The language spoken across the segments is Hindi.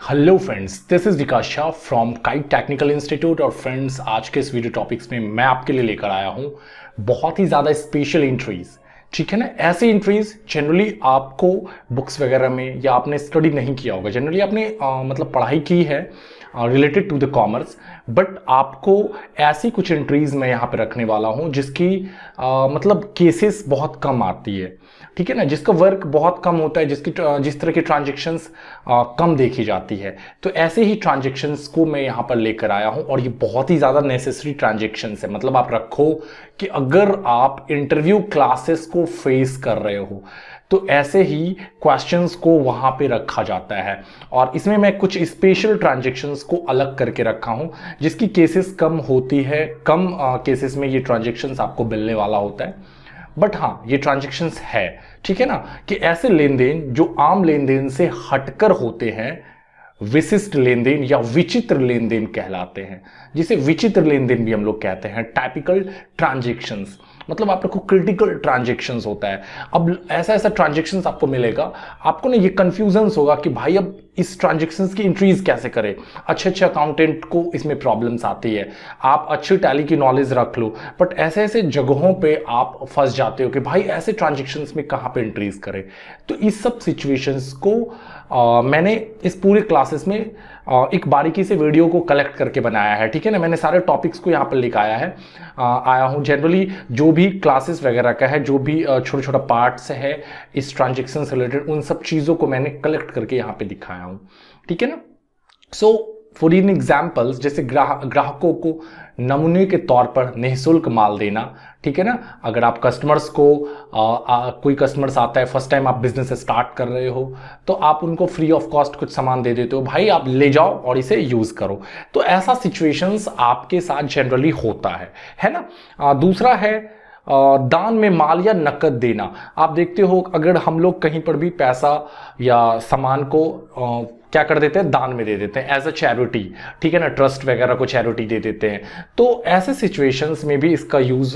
Hello friends, this is Vikas Shah from kite technical institute. और फ्रेंड्स, आज के इस वीडियो टॉपिक्स में मैं आपके लिए लेकर आया हूं बहुत ही ज़्यादा स्पेशल एंट्रीज। ठीक है ना, ऐसी एंट्रीज जनरली आपको बुक्स वगैरह में या आपने स्टडी नहीं किया होगा। जनरली आपने मतलब पढ़ाई की है related to the commerce, but आपको ऐसी कुछ एंट्रीज मैं यहाँ पे रखने वाला हूँ जिसकी मतलब केसेस बहुत कम आती है। ठीक है ना, जिसका वर्क बहुत कम होता है, जिस तरह की ट्रांजेक्शन्स कम देखी जाती है। तो ऐसे ही ट्रांजेक्शन्स को मैं यहाँ पर लेकर आया हूँ और ये बहुत ही ज़्यादा नेसेसरी ट्रांजेक्शन्स है। मतलब आप रखो कि अगर आप इंटरव्यू क्लासेस को फेस कर रहे हो तो ऐसे ही क्वेश्चंस को वहां पे रखा जाता है। और इसमें मैं कुछ स्पेशल ट्रांजेक्शन्स को अलग करके रखा हूं जिसकी केसेस कम होती है। कम केसेस में ये ट्रांजेक्शन्स आपको मिलने वाला होता है, बट हाँ, ये ट्रांजेक्शन्स है। ठीक है ना, कि ऐसे लेन देन जो आम लेन देन से हटकर होते हैं विशिष्ट लेन देन या विचित्र लेन देन कहलाते हैं, जिसे विचित्र लेन देन भी हम लोग कहते हैं। टाइपिकल ट्रांजेक्शन्स मतलब आप लोग को क्रिटिकल ट्रांजेक्शन्स होता है। अब ऐसा ऐसा ट्रांजेक्शन्स आपको मिलेगा, आपको ना ये कंफ्यूजन्स होगा कि भाई अब इस ट्रांजेक्शन्स की इंट्रीज कैसे करें। अच्छे अच्छे अकाउंटेंट को इसमें प्रॉब्लम्स आती है, आप अच्छी टैली की नॉलेज रख लो, बट ऐसे ऐसे जगहों पे आप फंस जाते हो कि भाई ऐसे ट्रांजेक्शन्स में कहाँ पे इंट्रीज करें। तो इस सब सिचुएशंस को मैंने इस पूरे क्लासेस में एक बारीकी से वीडियो को कलेक्ट करके बनाया है। ठीक है ना, मैंने सारे टॉपिक्स को यहाँ पर लेकर आया हूँ। जनरली जो भी क्लासेस वगैरह का है, जो भी छोटा छोटा पार्ट्स है इस ट्रांजेक्शन से रिलेटेड, उन सब चीज़ों को मैंने कलेक्ट करके यहाँ पे दिखाया हूँ। ठीक है ना, सो फॉर इन एग्जाम्पल्स, जैसे ग्राहकों को नमूने के तौर पर निःशुल्क माल देना। ठीक है ना, अगर आप कस्टमर्स को कोई कस्टमर्स आता है, फर्स्ट टाइम आप बिजनेस स्टार्ट कर रहे हो, तो आप उनको फ्री ऑफ कॉस्ट कुछ सामान दे देते हो, भाई आप ले जाओ और इसे यूज करो। तो ऐसा सिचुएशंस आपके साथ जनरली होता है ना। दूसरा है दान में माल या नकद देना। आप देखते हो अगर हम लोग कहीं पर भी पैसा या सामान को क्या कर देते हैं, दान में दे देते हैं एज अ चैरिटी। ठीक है ना, ट्रस्ट वगैरह को चैरिटी दे देते हैं। तो ऐसे सिचुएशंस में भी इसका यूज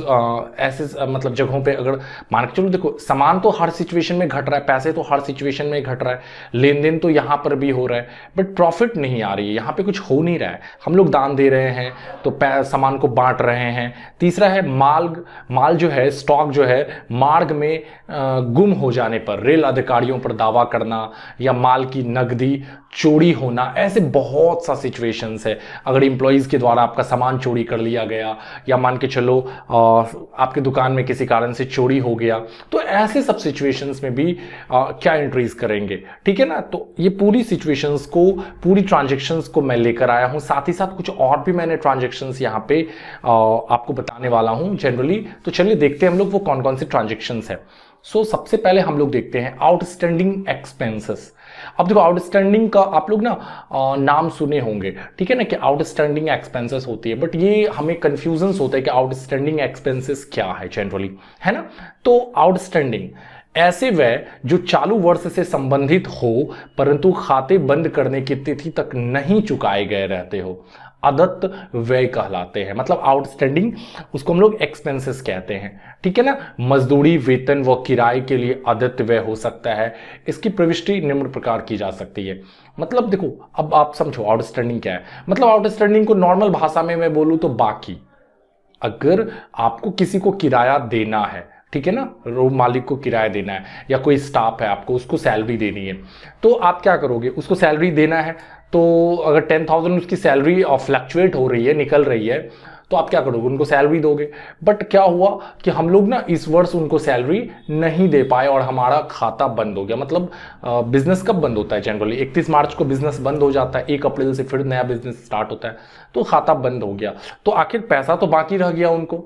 ऐसे मतलब जगहों पे अगर मान के चलो, देखो सामान तो हर सिचुएशन में घट रहा है, पैसे तो हर सिचुएशन में घट रहा है, लेन देन तो यहाँ पर भी हो रहा है, बट प्रॉफिट नहीं आ रही है, यहाँ पे कुछ हो नहीं रहा है। हम लोग दान दे रहे हैं तो सामान को बांट रहे हैं। तीसरा है माल जो है, स्टॉक जो है, मार्ग में गुम हो जाने पर रेल अधिकारियों पर दावा करना या माल की नकदी चोरी होना। ऐसे बहुत सा सिचुएशंस है। अगर एम्प्लॉइज के द्वारा आपका सामान चोरी कर लिया गया या मान के चलो आपके दुकान में किसी कारण से चोरी हो गया, तो ऐसे सब सिचुएशंस में भी क्या एंट्रीज करेंगे। ठीक है ना, तो ये पूरी सिचुएशंस को, पूरी ट्रांजेक्शन्स को मैं लेकर आया हूं। साथ ही साथ कुछ और भी मैंने ट्रांजेक्शन्स यहाँ पे आपको बताने वाला हूं जनरली। तो चलिए देखते हैं हम लोग वो कौन कौन सी ट्रांजेक्शन्स है। सो सबसे पहले हम लोग देखते हैं आउटस्टैंडिंग एक्सपेंसेस। अब देखो, आउटस्टैंडिंग का आप लोग ना नाम सुने होंगे। ठीक है ना, कि आउटस्टैंडिंग एक्सपेंसेस होती है, बट ये हमें कंफ्यूजन्स होता है कि आउटस्टैंडिंग एक्सपेंसेस क्या है जनरली, है ना। तो आउटस्टैंडिंग ऐसे व्यय जो चालू वर्ष से संबंधित हो परंतु खाते बंद करने की तिथि तक नहीं चुकाए गए रहते हो, अदत्त व्यय कहलाते हैं। मतलब आउटस्टैंडिंग, उसको हम लोग एक्सपेंसेस कहते हैं। ठीक है ना, मजदूरी, वेतन व किराए के लिए अदत्त व्यय हो सकता है। इसकी प्रविष्टि निम्न प्रकार की जा सकती है। मतलब देखो, अब आप समझो आउटस्टैंडिंग क्या है। मतलब आउटस्टैंडिंग को नॉर्मल भाषा में मैं बोलूं तो बाकी। अगर आपको किसी को किराया देना है, ठीक है ना, रूम मालिक को किराया देना है या कोई स्टाफ है आपको, उसको सैलरी देनी है, तो आप क्या करोगे, उसको सैलरी देना है। तो अगर 10,000 उसकी सैलरी फ्लक्चुएट हो रही है, निकल रही है, तो आप क्या करोगे, उनको सैलरी दोगे। बट क्या हुआ कि हम लोग ना इस वर्ष उनको सैलरी नहीं दे पाए और हमारा खाता बंद हो गया। मतलब बिजनेस कब बंद होता है जनरली, 31 मार्च को बिजनेस बंद हो जाता है, 1 अप्रैल से फिर नया बिजनेस स्टार्ट होता है। तो खाता बंद हो गया, तो आखिर पैसा तो बाकी रह गया उनको,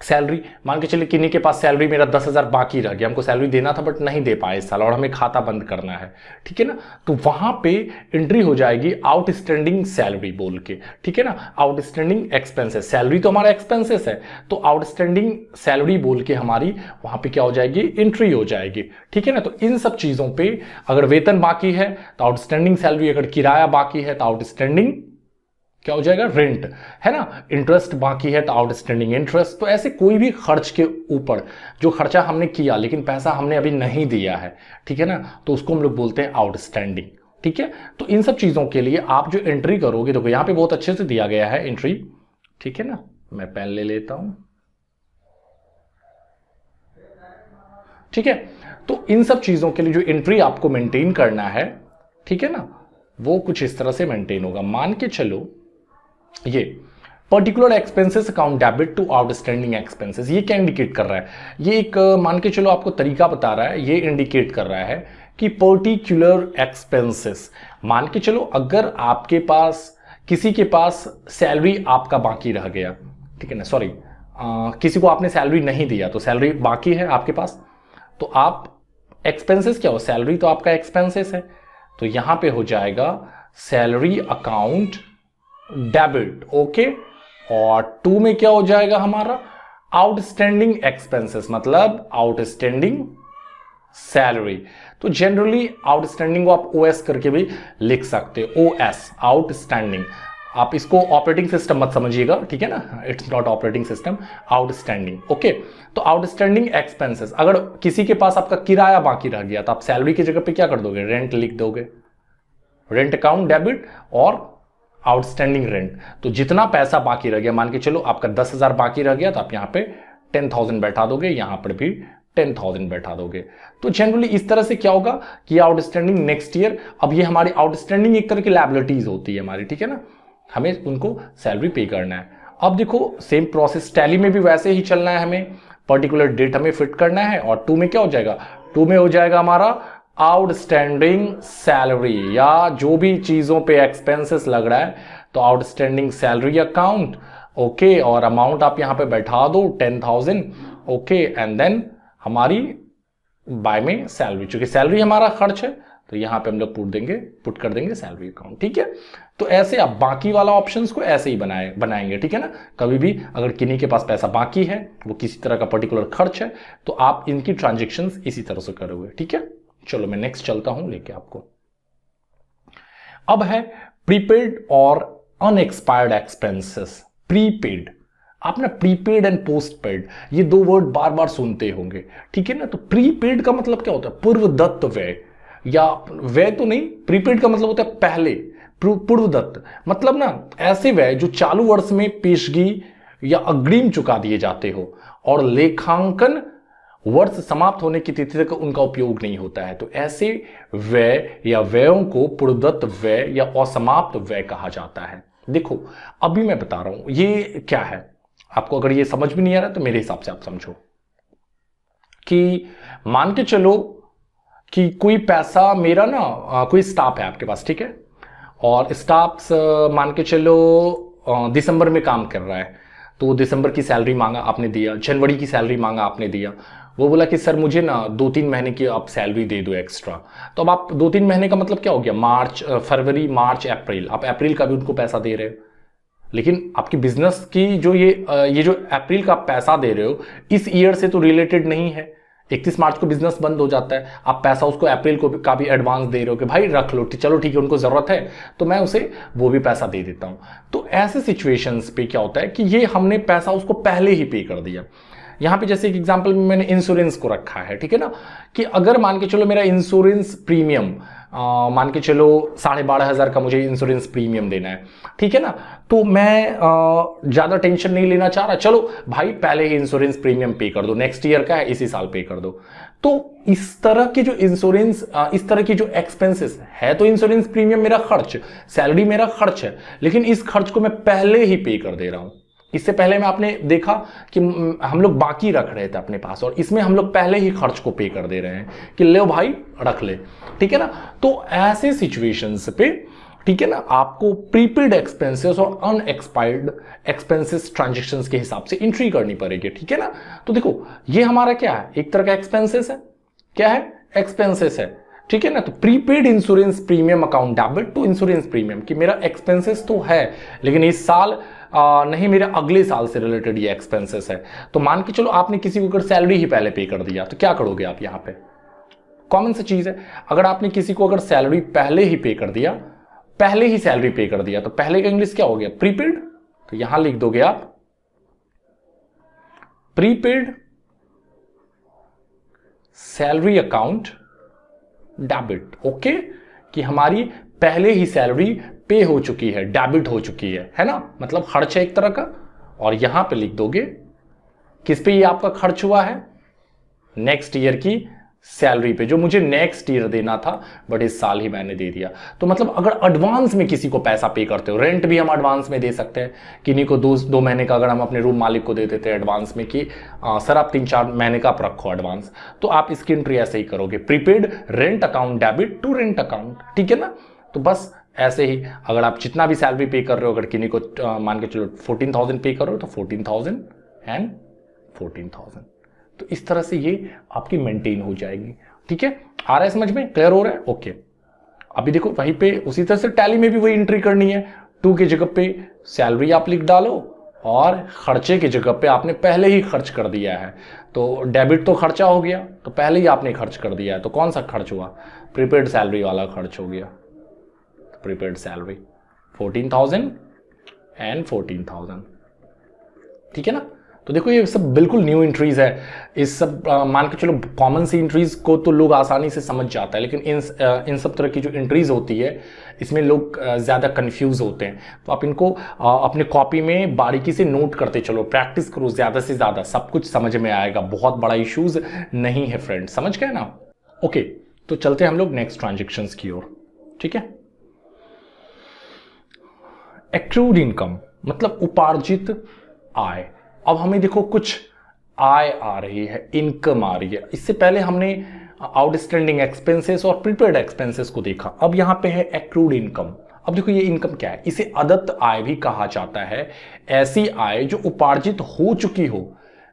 सैलरी। मान के चलिए किन्हीं के पास सैलरी मेरा 10,000 बाकी रह गया, हमको सैलरी देना था बट नहीं दे पाए इस साल और हमें खाता बंद करना है। ठीक है ना, तो वहां पे एंट्री हो जाएगी आउटस्टैंडिंग सैलरी बोल के। ठीक है ना, आउटस्टैंडिंग एक्सपेंसेस, सैलरी तो हमारा एक्सपेंसेस है, तो आउटस्टैंडिंग सैलरी बोल के हमारी वहां पे क्या हो जाएगी, एंट्री हो जाएगी। ठीक है ना, तो इन सब चीजों पे अगर वेतन बाकी है तो आउटस्टैंडिंग सैलरी, अगर किराया बाकी है तो आउटस्टैंडिंग क्या हो जाएगा, रेंट, है ना। इंटरेस्ट बाकी है तो आउटस्टैंडिंग इंटरेस्ट। तो ऐसे कोई भी खर्च के ऊपर जो खर्चा हमने किया लेकिन पैसा हमने अभी नहीं दिया है, ठीक है ना, तो उसको हम लोग बोलते हैं आउटस्टैंडिंग। ठीक है। तो इन सब चीजों के लिए आप जो एंट्री करोगे, देखो यहां पे बहुत अच्छे से दिया गया है एंट्री, ठीक है ना। मैं पेन ले लेता हूं, ठीक है। तो इन सब चीजों के लिए जो एंट्री आपको मेंटेन करना है, ठीक है ना, वो कुछ इस तरह से मेंटेन होगा। मान के चलो ये particular expenses account debit to outstanding expenses, ये क्या इंडिकेट कर रहा है? ये एक मान के चलो आपको तरीका बता रहा है, ये इंडिकेट कर रहा है कि पर्टिकुलर एक्सपेंसेस, मान के चलो अगर आपके पास किसी के पास सैलरी आपका बाकी रह गया, ठीक है ना, सॉरी किसी को आपने सैलरी नहीं दिया तो सैलरी बाकी है आपके पास, तो आप एक्सपेंसेस क्या हो, सैलरी तो आपका एक्सपेंसेस है, तो यहां पे हो जाएगा सैलरी अकाउंट डेबिट, ओके। और टू में क्या हो जाएगा हमारा आउटस्टैंडिंग एक्सपेंसेस, मतलब आउटस्टैंडिंग सैलरी। तो जनरली आउटस्टैंडिंग को आप ओएस करके भी लिख सकते हो, ओएस आउटस्टैंडिंग। आप इसको ऑपरेटिंग सिस्टम मत समझिएगा, ठीक है ना, it's not operating system, outstanding, okay. तो आउटस्टैंडिंग एक्सपेंसेस, अगर किसी के पास आपका किराया बाकी रह गया तो आप सैलरी की जगह पे क्या कर दोगे, रेंट लिख दोगे, रेंट अकाउंट डेबिट और आउटस्टैंडिंग रेंट। तो जितना पैसा बाकी रह गया, मान के चलो आपका 10,000 बाकी रह गया, तो आप यहां पे 10,000 बैठा दोगे, यहां पर भी 10,000 बैठा दोगे। तो जनरली इस तरह से क्या होगा कि आउटस्टैंडिंग नेक्स्ट ईयर, अब ये हमारी आउटस्टैंडिंग एक तरह की लायबिलिटीज होती है हमारी, ठीक है ना, हमें उनको सैलरी पे करना है। अब देखो सेम प्रोसेस टैली में भी वैसे ही चलना है, हमें पर्टिकुलर डेट हमें फिट करना है, और टू में क्या हो जाएगा, टू में हो जाएगा हमारा आउटस्टैंडिंग सैलरी, या जो भी चीजों पे एक्सपेंसेस लग रहा है तो आउटस्टैंडिंग सैलरी अकाउंट, ओके। और अमाउंट आप यहां पे बैठा दो 10,000, ओके। एंड देन हमारी बाय में सैलरी, चूंकि सैलरी हमारा खर्च है तो यहां पे हम लोग पुट कर देंगे सैलरी अकाउंट, ठीक है। तो ऐसे आप बाकी वाला ऑप्शंस को ऐसे ही बनाएंगे, ठीक है ना। कभी भी अगर किन्हीं के पास पैसा बाकी है, वो किसी तरह का पर्टिकुलर खर्च है, तो आप इनकी ट्रांजेक्शंस इसी तरह से करोगे, ठीक है। चलो मैं नेक्स्ट चलता हूं लेके आपको। अब है प्रीपेड और अनएक्सपायर्ड एक्सपेंसेस। प्रीपेड, आप ना प्रीपेड एंड पोस्टपेड ये दो वर्ड बार बार सुनते होंगे, ठीक है ना। तो प्रीपेड का मतलब क्या होता है, पूर्व दत्त व्यय, या व्यय तो नहीं, प्रीपेड का मतलब होता है पहले, पूर्व दत्त, मतलब ना ऐसे व्यय जो चालू वर्ष में पेशगी या अग्रिम चुका दिए जाते हो और लेखांकन वर्ष समाप्त होने की तिथि तक उनका उपयोग नहीं होता है, तो ऐसे व्यय या व्ययों को पूर्वदत्त व्यय या असमाप्त व्यय कहा जाता है। देखो अभी मैं बता रहा हूं ये क्या है, आपको अगर ये समझ भी नहीं आ रहा तो मेरे हिसाब से आप समझो कि मान के चलो कि कोई पैसा मेरा ना कोई स्टाफ है आपके पास, ठीक है, और स्टाफ मान के चलो दिसंबर में काम कर रहा है, तो दिसंबर की सैलरी मांगा आपने दिया, जनवरी की सैलरी मांगा आपने दिया, वो बोला कि सर मुझे ना 2-3 महीने की आप सैलरी दे दो एक्स्ट्रा। तो अब आप 2-3 महीने का मतलब क्या हो गया, फरवरी मार्च अप्रैल, आप अप्रैल का भी उनको पैसा दे रहे हो, लेकिन आपकी बिजनेस की जो ये जो अप्रैल का पैसा दे रहे हो इस ईयर से तो रिलेटेड नहीं है। 31 मार्च को बिजनेस बंद हो जाता है, आप पैसा उसको अप्रैल को का भी एडवांस दे रहे हो कि भाई रख लो, चलो ठीक है, उनको जरूरत है तो मैं उसे वो भी पैसा दे देता हूं। तो ऐसे सिचुएशंस पे क्या होता है कि ये हमने पैसा उसको पहले ही पे कर दिया। यहां पे जैसे एक एग्जांपल में मैंने इंश्योरेंस को रखा है, ठीक है ना, कि अगर मान के चलो मेरा इंश्योरेंस प्रीमियम मान के चलो 12,500 का मुझे इंश्योरेंस प्रीमियम देना है, ठीक है ना, तो मैं ज्यादा टेंशन नहीं लेना चाह रहा, चलो भाई पहले ही इंश्योरेंस प्रीमियम पे कर दो, नेक्स्ट ईयर का है इसी साल पे कर दो। तो इस तरह के जो इंश्योरेंस इस तरह की जो एक्सपेंसेस है, तो इंश्योरेंस प्रीमियम मेरा खर्च, सैलरी मेरा खर्च है, लेकिन इस खर्च को मैं पहले ही पे कर दे रहा हूं। इससे पहले में आपने देखा कि हम लोग बाकी रख रहे थे अपने पास, और इसमें हम लोग पहले ही खर्च को पे कर दे रहे हैं कि ले भाई रख ले, ठीक है ना। तो ऐसे सिचुएशंस पे, ठीक है ना, आपको प्रीपेड एक्सपेंसेस और अनएक्सपायर्ड एक्सपेंसेस ट्रांजेक्शंस के हिसाब से एंट्री करनी पड़ेगी, ठीक है ना। तो देखो ये हमारा क्या है, एक तरह का एक्सपेंसेस है, क्या है, एक्सपेंसेस है, ठीक है ना। तो prepaid insurance premium account debit to insurance premium, कि मेरा एक्सपेंसेस तो है लेकिन इस साल नहीं, मेरे अगले साल से रिलेटेड ये एक्सपेंसेस है। तो मान के चलो आपने किसी को अगर सैलरी ही पहले पे कर दिया तो क्या करोगे आप, यहां पे कॉमन सी चीज है, अगर आपने किसी को अगर सैलरी पहले ही पे कर दिया, पहले ही सैलरी पे कर दिया, तो पहले का इंग्लिश क्या हो गया, प्रीपेड। तो यहां लिख दोगे आप prepaid salary account debit, okay, कि हमारी पहले ही सैलरी पे हो चुकी है, डेबिट हो चुकी है ना, मतलब खर्च है एक तरह का। और यहां पे लिख दोगे किस पे ये आपका खर्च हुआ है, नेक्स्ट ईयर की सैलरी पे, जो मुझे नेक्स्ट ईयर देना था बट इस साल ही मैंने दे दिया। तो मतलब अगर एडवांस में किसी को पैसा पे करते हो, रेंट भी हम एडवांस में दे सकते हैं, किन्हीं को 2 महीने का अगर हम अपने रूम मालिक को दे देते हैं एडवांस में कि सर आप 3-4 महीने का आप रखो एडवांस, तो आप इसकी एंट्री ऐसे ही करोगे, prepaid rent account debit to rent account, ठीक है ना। तो बस ऐसे ही अगर आप जितना भी सैलरी पे कर रहे हो, अगर किन्हीं को मान के चलो 14,000 पे करो तो 14,000 एंड 14,000, तो इस तरह से ये आपकी मेंटेन हो जाएगी। ठीक है, आ रहा है समझ में, क्लियर हो रहा है? ओके। अभी देखो वहीं पे उसी तरह से टैली में भी वही एंट्री करनी है। टू की जगह पे सैलरी आप लिख डालो और खर्चे की जगह पे आपने पहले ही खर्च कर दिया है, तो डेबिट तो खर्चा हो गया, तो पहले ही आपने खर्च कर दिया है, तो कौन सा खर्च हुआ? प्रीपेड सैलरी वाला खर्च हो गया। प्रीपेड सैलरी 14,000 एंड 14,000, ठीक है ना। तो देखो ये सब बिल्कुल न्यू एंट्रीज है, इस सब मान के चलो कॉमन सी एंट्रीज को तो लोग आसानी से समझ जाता है, लेकिन इन सब तरह की जो एंट्रीज होती है इसमें लोग ज़्यादा कंफ्यूज होते हैं। तो आप इनको अपने कॉपी में बारीकी से नोट करते चलो, प्रैक्टिस करो ज़्यादा से ज़्यादा, सब कुछ समझ में आएगा, बहुत बड़ा इश्यूज नहीं है फ्रेंड, समझ गए ना। ओके, तो चलते हैं हम लोग नेक्स्ट ट्रांजेक्शन्स की ओर, ठीक है। एक्रूड इनकम मतलब उपार्जित आय। अब हमें देखो कुछ आय आ रही है, इनकम आ रही है। इससे पहले हमने आउटस्टैंडिंग एक्सपेंसेस और प्रीपेड एक्सपेंसेस को देखा, अब यहां पे है एक्रूड इनकम। अब देखो ये इनकम क्या है, इसे अदत्त आय भी कहा जाता है, ऐसी आय जो उपार्जित हो चुकी हो,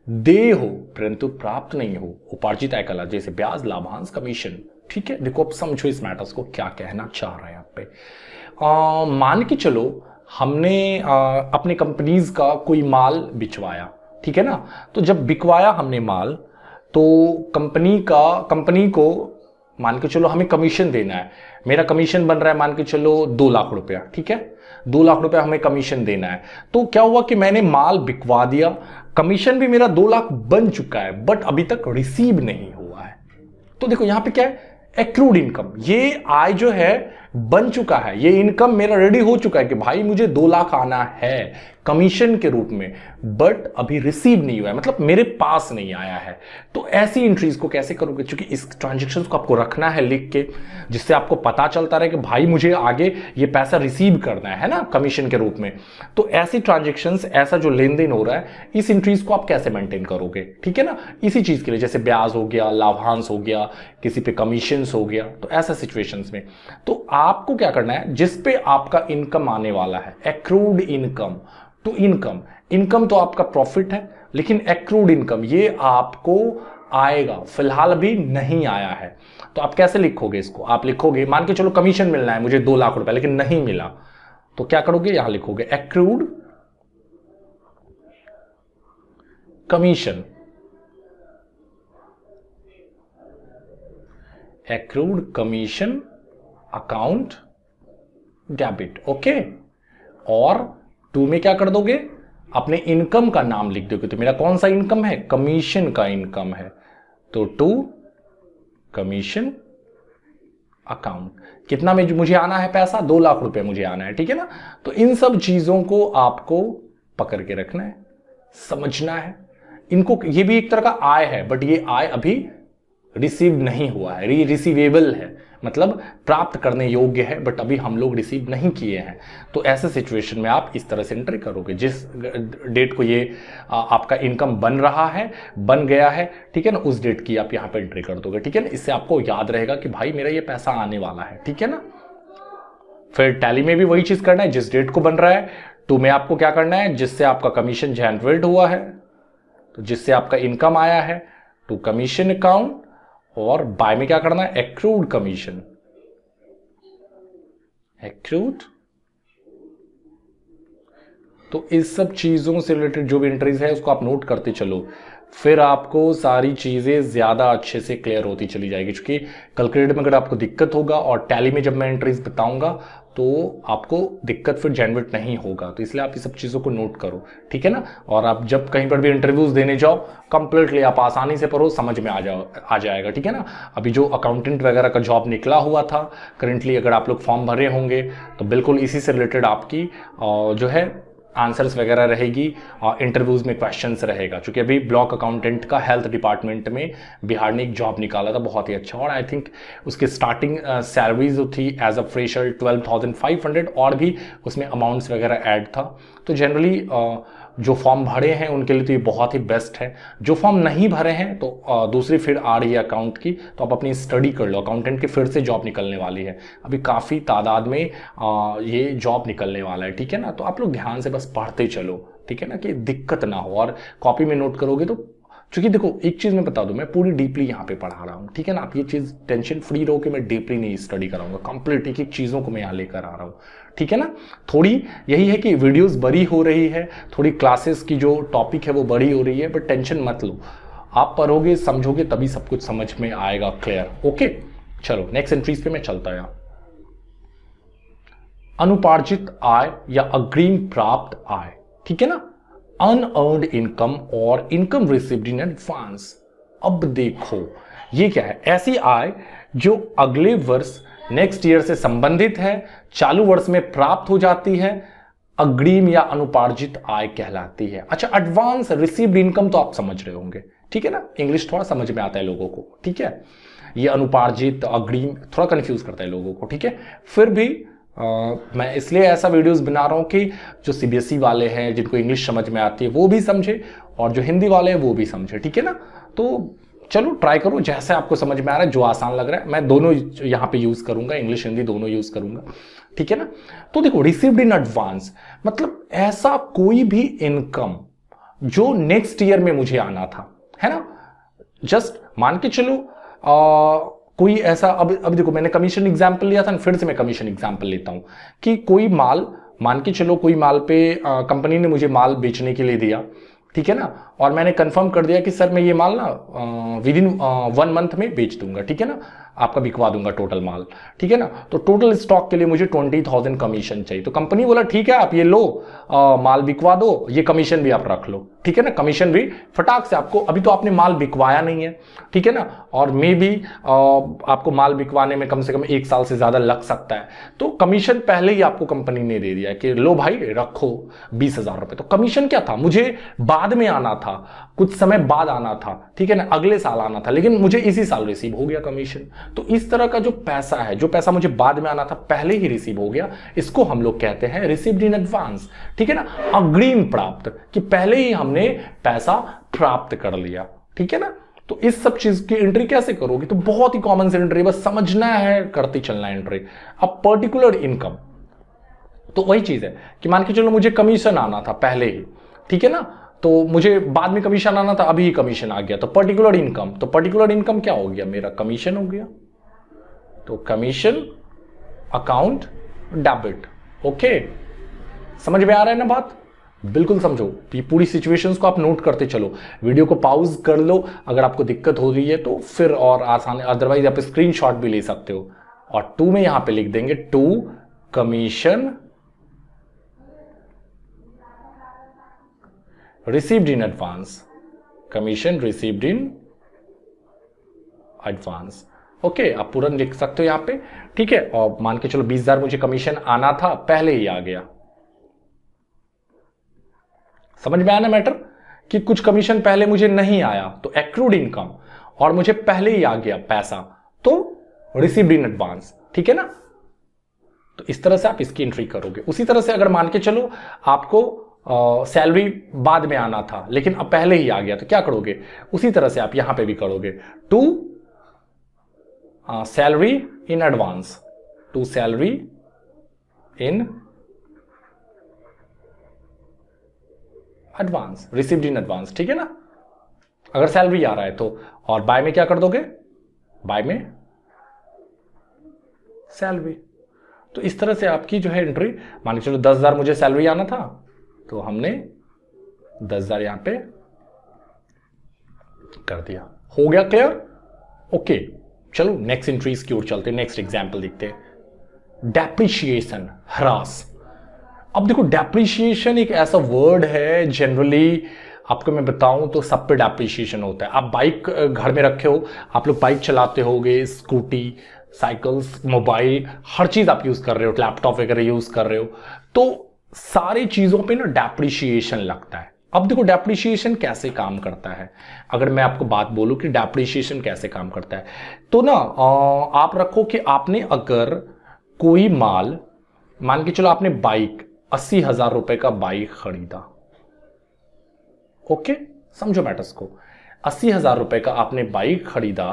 देय हो परंतु प्राप्त नहीं हो, उपार्जित आय कहलाती है, जैसे ब्याज, लाभांश, कमीशन। ठीक है, देखो अब समझो इस मैटर्स को क्या कहना चाह रहे हैं आप पे। मान के चलो हमने अपने कंपनीज का कोई माल बिचवाया, ठीक है ना। तो जब बिकवाया हमने माल, तो कंपनी को मान के चलो हमें कमीशन देना है, मेरा कमीशन बन रहा है मान के चलो 2 लाख रुपया, ठीक है, 2 लाख रुपया हमें कमीशन देना है। तो क्या हुआ कि मैंने माल बिकवा दिया, कमीशन भी मेरा 2 लाख बन चुका है, बट अभी तक रिसीव नहीं हुआ है। तो देखो यहां पे क्या है, एक्रूड इनकम, ये आय जो है बन चुका है, ये इनकम मेरा रेडी हो चुका है कि भाई मुझे 2 लाख आना है कमीशन के रूप में, बट अभी रिसीव नहीं हुआ है, मतलब मेरे पास नहीं आया है। तो ऐसी एंट्रीज को कैसे करोगे, क्योंकि इस ट्रांजेक्शन को आपको रखना है लिख के, जिससे आपको पता चलता रहे कि भाई मुझे आगे ये पैसा रिसीव करना है ना कमीशन के रूप में। तो ऐसी ट्रांजेक्शन, ऐसा जो लेन देन हो रहा है, इस एंट्रीज को आप कैसे मेंटेन करोगे, ठीक है ना। इसी चीज के लिए जैसे ब्याज हो गया, लाभांश हो गया, किसी पे कमीशन हो गया, तो ऐसा सिचुएशंस में तो आपको क्या करना है, जिस पे आपका इनकम आने वाला है, accrued income to income. Income तो आपका प्रॉफिट है, लेकिन एक्रूड इनकम ये आपको आएगा, फिलहाल भी नहीं आया है। तो आप कैसे लिखोगे इसको, आप लिखोगे मान के चलो कमीशन मिलना है मुझे 2 लाख रुपए, लेकिन नहीं मिला, तो क्या करोगे, यहां लिखोगे accrued commission, accrued commission account debit, okay. और 2 में क्या कर दोगे, अपने इनकम का नाम लिख दोगे। तो मेरा कौन सा इनकम है, कमीशन का इनकम है, तो 2 कमीशन अकाउंट। कितना में मुझे आना है पैसा, 2 लाख रुपए मुझे आना है, ठीक है ना। तो इन सब चीजों को आपको पकड़ के रखना है, समझना है इनको। ये भी एक तरह का आय है, बट ये आय अभी रिसीव नहीं हुआ है, रिसीवेबल है, मतलब प्राप्त करने योग्य है, बट अभी हम लोग रिसीव नहीं किए हैं। तो ऐसे सिचुएशन में आप इस तरह से एंट्री करोगे, जिस डेट को ये आपका इनकम बन रहा है, बन गया है, ठीक है ना, उस डेट की आप यहां पे एंट्री कर दोगे, ठीक है ना। इससे आपको याद रहेगा कि भाई मेरा ये पैसा आने वाला है, ठीक है ना। फिर टैली में भी वही चीज करना है, जिस डेट को बन रहा है। 2 में आपको क्या करना है, जिससे आपका कमीशन जनरेट हुआ है, तो जिससे आपका इनकम आया है, टू कमीशन अकाउंट। और बाय में क्या करना है, एक्रूड कमीशन, एक्रूड। तो इस सब चीजों से रिलेटेड जो भी एंट्रीज है उसको आप नोट करते चलो, फिर आपको सारी चीज़ें ज़्यादा अच्छे से क्लियर होती चली जाएगी, क्योंकि कैलकुलेटर में अगर आपको दिक्कत होगा और टैली में जब मैं एंट्रीज बताऊंगा तो आपको दिक्कत फिर जनरेट नहीं होगा। तो इसलिए आप ये सब चीज़ों को नोट करो, ठीक है ना। और आप जब कहीं पर भी इंटरव्यूज देने जाओ, कंप्लीटली आप आसानी से पढ़ो, समझ में आ जाएगा, ठीक है ना। अभी जो अकाउंटेंट वगैरह का जॉब निकला हुआ था करेंटली, अगर आप लोग फॉर्म भरे होंगे तो बिल्कुल इसी से रिलेटेड आपकी जो है आंसर्स वगैरह रहेगी, इंटरव्यूज में क्वेश्चंस रहेगा। क्योंकि अभी ब्लॉक अकाउंटेंट का हेल्थ डिपार्टमेंट में बिहार ने एक जॉब निकाला था, बहुत ही अच्छा, और आई थिंक उसकी स्टार्टिंग सैलरी जो थी एज अ फ्रेशर 12,500, और भी उसमें अमाउंट्स वगैरह ऐड था। तो जनरली जो फॉर्म भरे हैं उनके लिए तो ये बहुत ही बेस्ट है। जो फॉर्म नहीं भरे हैं तो दूसरी फिर आ रही है अकाउंट की, तो आप अपनी स्टडी कर लो, अकाउंटेंट की फिर से जॉब निकलने वाली है, अभी काफ़ी तादाद में ये जॉब निकलने वाला है, ठीक है ना। तो आप लोग ध्यान से बस पढ़ते चलो, ठीक है ना, कि दिक्कत ना हो, और कॉपी में नोट करोगे तो, क्योंकि देखो एक चीज़ मैं बता दूं, मैं पूरी डीपली यहाँ पे पढ़ा रहा हूँ, ठीक है ना। आप ये चीज़ टेंशन फ्री रहो कि मैं डीपली नहीं स्टडी कराऊंगा, कंप्लीट एक एक चीज़ों को मैं यहाँ लेकर आ रहा हूँ, ठीक है ना। थोड़ी यही है कि वीडियोस बड़ी हो रही है, थोड़ी क्लासेस की जो टॉपिक है वो बड़ी हो रही है, बट टेंशन मत लो, आप पढ़ोगे समझोगे तभी सब कुछ समझ में आएगा क्लियर। ओके, चलो नेक्स्ट एंट्रीज पे मैं चलता हूँ। अनुपार्जित आय या अग्रिम प्राप्त आय, ठीक है ना, अनअर्न्ड इनकम और इनकम रिसीव्ड इन एडवांस। अब देखो ये क्या है, ऐसी आय जो अगले वर्ष नेक्स्ट ईयर से संबंधित है, चालू वर्ष में प्राप्त हो जाती है, अग्रिम या अनुपार्जित आय कहलाती है। अच्छा, एडवांस रिसीव्ड इनकम तो आप समझ रहे होंगे, ठीक है ना, इंग्लिश थोड़ा समझ में आता है लोगों को, ठीक है। ये अनुपार्जित अग्रिम थोड़ा कंफ्यूज करता है लोगों को, ठीक है। फिर भी मैं इसलिए ऐसा वीडियोस बना रहा हूं कि जो सीबीएसई वाले हैं, जिनको इंग्लिश समझ में आती है वो भी समझे, और जो हिंदी वाले हैं वो भी समझे, ठीक है ना। तो चलो ट्राई करो जैसे आपको समझ में आ रहा है, जो आसान लग रहा है। मैं दोनों यहाँ पे यूज करूंगा, इंग्लिश हिंदी दोनों यूज करूंगा, ठीक है ना। तो देखो, रिसीव्ड इन एडवांस मतलब ऐसा कोई भी इनकम जो नेक्स्ट ईयर में मुझे आना था, है ना। जस्ट मान के चलो कोई ऐसा, अब देखो मैंने कमीशन एग्जाम्पल लिया था, फिर से मैं कमीशन एग्जाम्पल लेता हूं कि कोई माल, मान के चलो कोई माल पे कंपनी ने मुझे माल बेचने के लिए दिया, ठीक है ना, और मैंने कंफर्म कर दिया कि सर मैं ये माल ना विद इन 1 मंथ में बेच दूंगा, ठीक है ना, आपका बिकवा दूंगा टोटल माल, ठीक है ना। तो टोटल स्टॉक के लिए मुझे 20,000 कमीशन चाहिए। तो कंपनी बोला ठीक है आप ये लो, माल बिकवा दो, ये कमीशन भी आप रख लो, ठीक है ना। कमीशन भी फटाक से आपको, अभी तो आपने माल बिकवाया नहीं है, ठीक है ना, और मे भी आपको माल बिकवाने में कम से कम 1 साल से ज्यादा लग सकता है। तो कमीशन पहले ही आपको कंपनी ने दे दिया कि लो भाई रखो 20,000 रुपए। तो कमीशन क्या था, मुझे बाद में आना था, कुछ समय बाद आना था, ठीक है ना, अगले साल आना था, लेकिन मुझे इसी साल रिसीव हो गया कमीशन। तो इस तरह का जो पैसा है, जो पैसा मुझे बाद में आना था पहले ही रिसीव हो गया, इसको हम लोग कहते हैं रिसीव्ड इन एडवांस, ठीक है ना। अग्रिम प्राप्त कि पहले ही हमने पैसा प्राप्त कर लिया, ठीक है ना। तो इस सब चीज की एंट्री कैसे करोगे, तो बहुत ही कॉमन सी एंट्री, बस समझना है, करते चलना है एंट्री। अब पर्टिकुलर इनकम तो वही चीज है कि मान के चलो मुझे कमीशन आना था पहले ही, ठीक है ना, तो मुझे बाद में कमीशन आना था, अभी ही कमीशन आ गया, तो पर्टिकुलर इनकम, तो पर्टिकुलर इनकम क्या हो गया, मेरा कमीशन हो गया। तो कमीशन अकाउंट डेबिट, ओके, समझ में आ रहा है ना बात, बिल्कुल समझो। तो ये पूरी सिचुएशंस को आप नोट करते चलो, वीडियो को पॉज कर लो अगर आपको दिक्कत हो रही है तो, फिर और आसान, अदरवाइज आप स्क्रीनशॉट भी ले सकते हो। और 2 में यहां पे लिख देंगे 2 commission received in advance, commission received in advance, okay, आप पूरा लिख सकते हो यहां पे, ठीक है। और मान के चलो 20,000 मुझे कमीशन आना था, पहले ही आ गया। समझ में आया ना मैटर, कि कुछ कमीशन पहले मुझे नहीं आया तो एक्रूड इनकम, और मुझे पहले ही आ गया पैसा तो रिसीव्ड इन एडवांस, ठीक है ना। तो इस तरह से आप इसकी एंट्री करोगे। उसी तरह से अगर मान के चलो आपको सैलरी बाद में आना था लेकिन अब पहले ही आ गया, तो क्या करोगे, उसी तरह से आप यहां पे भी करोगे, to salary in advance, to salary in advance, received in advance, ठीक है ना, अगर सैलरी आ रहा है तो। और बाय में क्या कर दोगे, बाय में सैलरी। तो इस तरह से आपकी जो है एंट्री, मान के चलो 10,000 मुझे सैलरी आना था, तो हमने 10,000 यहां पे कर दिया। हो गया क्लियर? ओके, चलो नेक्स्ट एंट्रीज की ओर चलते हैं, नेक्स्ट एग्जांपल देखते हैं। डेप्रिशिएशन, ह्रास। अब देखो डेप्रिशिएशन एक ऐसा वर्ड है, जनरली आपको मैं बताऊं तो सब पे डेप्रिशिएशन होता है। आप बाइक घर में रखे हो, आप लोग बाइक चलाते होगे, स्कूटी, साइकिल्स, मोबाइल, हर चीज आप यूज कर रहे हो, लैपटॉप वगैरह यूज कर रहे हो, तो सारी चीजों पे ना डेप्रिशिएशन लगता है। अब देखो डेप्रिशिएशन कैसे काम करता है, अगर मैं आपको बात बोलूं कि डेप्रिशिएशन कैसे काम करता है, तो ना आप रखो कि आपने अगर कोई माल, मान के चलो आपने बाइक 80,000 रुपए का बाइक खरीदा, ओके, समझो मैटर्स को, 80,000 रुपए का आपने बाइक खरीदा,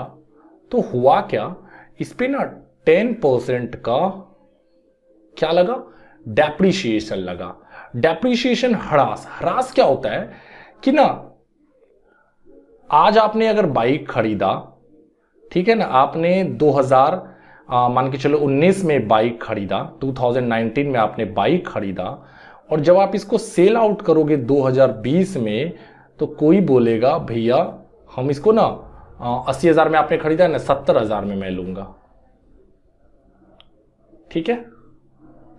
तो हुआ क्या, इस पे ना 10% का क्या लगा, डेप्रिशिएशन लगा। डेप्रिशिएशन, ह्रास। ह्रास क्या होता है कि ना आज आपने अगर बाइक खरीदा, ठीक है ना, आपने 2000 मान के चलो 19 में बाइक खरीदा, 2019 में आपने बाइक खरीदा, और जब आप इसको सेल आउट करोगे 2020 में, तो कोई बोलेगा भैया हम इसको ना 80,000 में आपने खरीदा है ना, 70,000 में मैं लूंगा। ठीक है,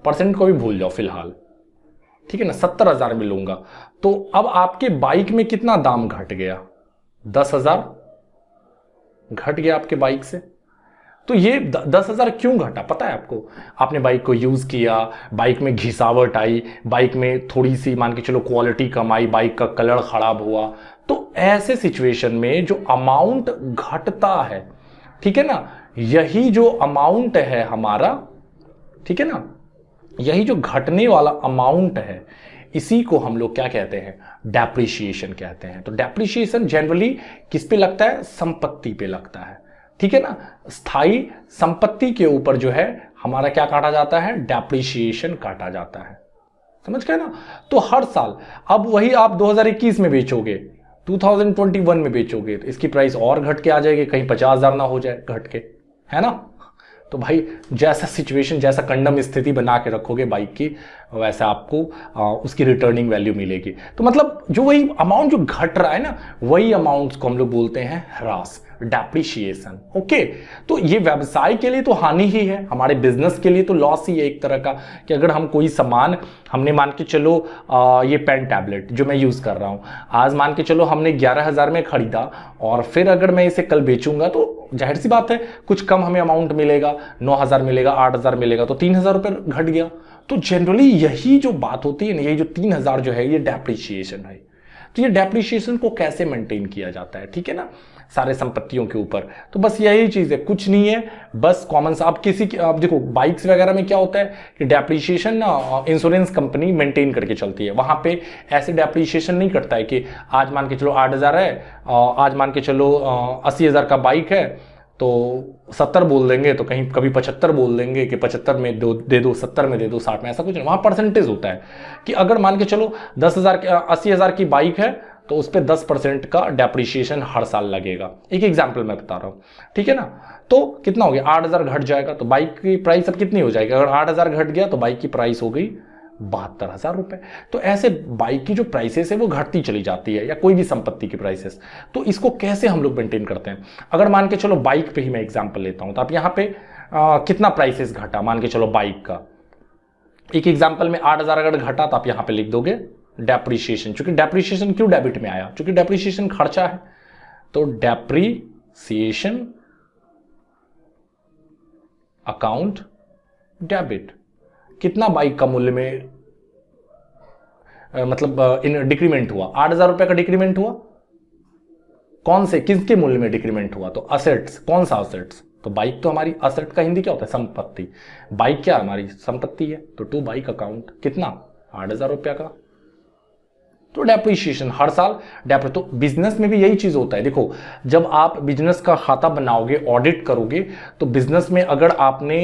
परसेंट को भी भूल जाओ फिलहाल, ठीक है ना, 70,000 में लूंगा। तो अब आपके बाइक में कितना दाम घट गया, 10,000 घट गया आपके बाइक से। तो ये 10,000 क्यों घटा पता है आपको? आपने बाइक को यूज किया, बाइक में घिसावट आई, बाइक में थोड़ी सी मान के चलो क्वालिटी कम आई, बाइक का कलर खराब हुआ। तो ऐसे सिचुएशन में जो अमाउंट घटता है, ठीक है ना, यही जो अमाउंट है हमारा, ठीक है ना, यही जो घटने वाला अमाउंट है, इसी को हम लोग क्या कहते हैं, डेप्रिशिएशन कहते हैं। तो डेप्रिशिएशन जनरली किस पे लगता है, संपत्ति पे लगता है, ठीक है ना, स्थायी संपत्ति के ऊपर जो है हमारा क्या काटा जाता है, डेप्रिशिएशन काटा जाता है। समझ गए ना? तो हर साल, अब वही आप 2021 में बेचोगे, 2021 में बेचोगे, तो इसकी प्राइस और घट के आ जाएगी, कहीं 50,000 ना हो जाए घट के, है ना। तो भाई जैसा सिचुएशन, जैसा कंडम स्थिति बना के रखोगे बाइक की, वैसे आपको उसकी रिटर्निंग वैल्यू मिलेगी। तो मतलब जो वही अमाउंट जो घट रहा है ना, वही अमाउंट्स को हम लोग बोलते हैं ह्रास, डेप्रिशिएशन। ओके, तो ये व्यवसाय के लिए तो हानि ही है, हमारे बिजनेस के लिए तो लॉस ही है एक तरह का, कि अगर हम कोई सामान, हमने मान के चलो ये पेन टैबलेट जो मैं यूज कर रहा हूं, आज मान के चलो हमने 11,000 में खरीदा, और फिर अगर मैं इसे कल बेचूंगा तो जाहिर सी बात है कुछ कम हमें अमाउंट मिलेगा, 9,000 मिलेगा, 8,000 मिलेगा, तो 3,000 रुपये घट गया। तो जनरली यही जो बात होती है ना, यही जो 3,000 जो है, ये डेप्रिशिएशन है। तो ये डेप्रिशिएशन को कैसे मेंटेन किया जाता है, ठीक है ना, सारे संपत्तियों के ऊपर। तो बस यही चीज है, कुछ नहीं है, बस कॉमन सा। आप किसी आप देखो बाइक्स वगैरह में क्या होता है कि डेप्रिशिएशन ना इंश्योरेंस कंपनी मेंटेन करके चलती है, वहां पे ऐसे डेप्रिशिएशन नहीं करता है कि आज मान के चलो 8,000 है, आज मान के चलो 80,000 का बाइक है, तो 70 बोल देंगे, तो कहीं कभी 75 बोल देंगे कि 75 में दे दो, 70 में दे दो, 60 में, ऐसा कुछ नहीं। वहां परसेंटेज होता है कि अगर मान के चलो 80,000 की बाइक है, तो उस पर 10% का डेप्रिशिएशन हर साल लगेगा। एक एग्जाम्पल मैं बता रहा हूं, ठीक है ना। तो कितना हो गया, 8,000 घट जाएगा, तो बाइक की प्राइस अब कितनी हो जाएगी, अगर 8,000 घट गया तो बाइक की प्राइस हो गई 72,000 रुपए। तो ऐसे बाइक की जो प्राइसेस है वो घटती चली जाती है, या कोई भी संपत्ति की प्राइसेस। तो इसको कैसे हम लोग मेंटेन करते हैं? अगर मान के चलो बाइक पे ही मैं एग्जांपल लेता हूं, तो आप यहां पे कितना प्राइसेस घटा, मान के चलो बाइक का एक एग्जांपल में 8,000 अगर घटा, तो आप यहां पे लिख दोगे डेप्रिशिएशन। चूंकि डेप्रिशिएशन क्यों डेबिट में आया, क्योंकि डेप्रिशिएशन खर्चा है, तो डेप्रिसिएशन अकाउंट डेबिट। कितना बाइक का मूल्य में मतलब इन डिक्रीमेंट हुआ, 8,000 रुपए का डिक्रीमेंट हुआ। कौन से, किसके मूल्य में डिक्रीमेंट हुआ, तो असेट्स। कौन सा असेट्स, तो बाइक तो हमारी, असेट का हिंदी क्या होता है, संपत्ति। बाइक क्या हमारी संपत्ति है, तो टू बाइक अकाउंट कितना, 8,000 रुपया का। तो डेप्रिशिएशन हर साल तो बिजनेस में भी यही चीज होता है। देखो जब आप बिजनेस का खाता बनाओगे, ऑडिट करोगे, तो बिजनेस में अगर आपने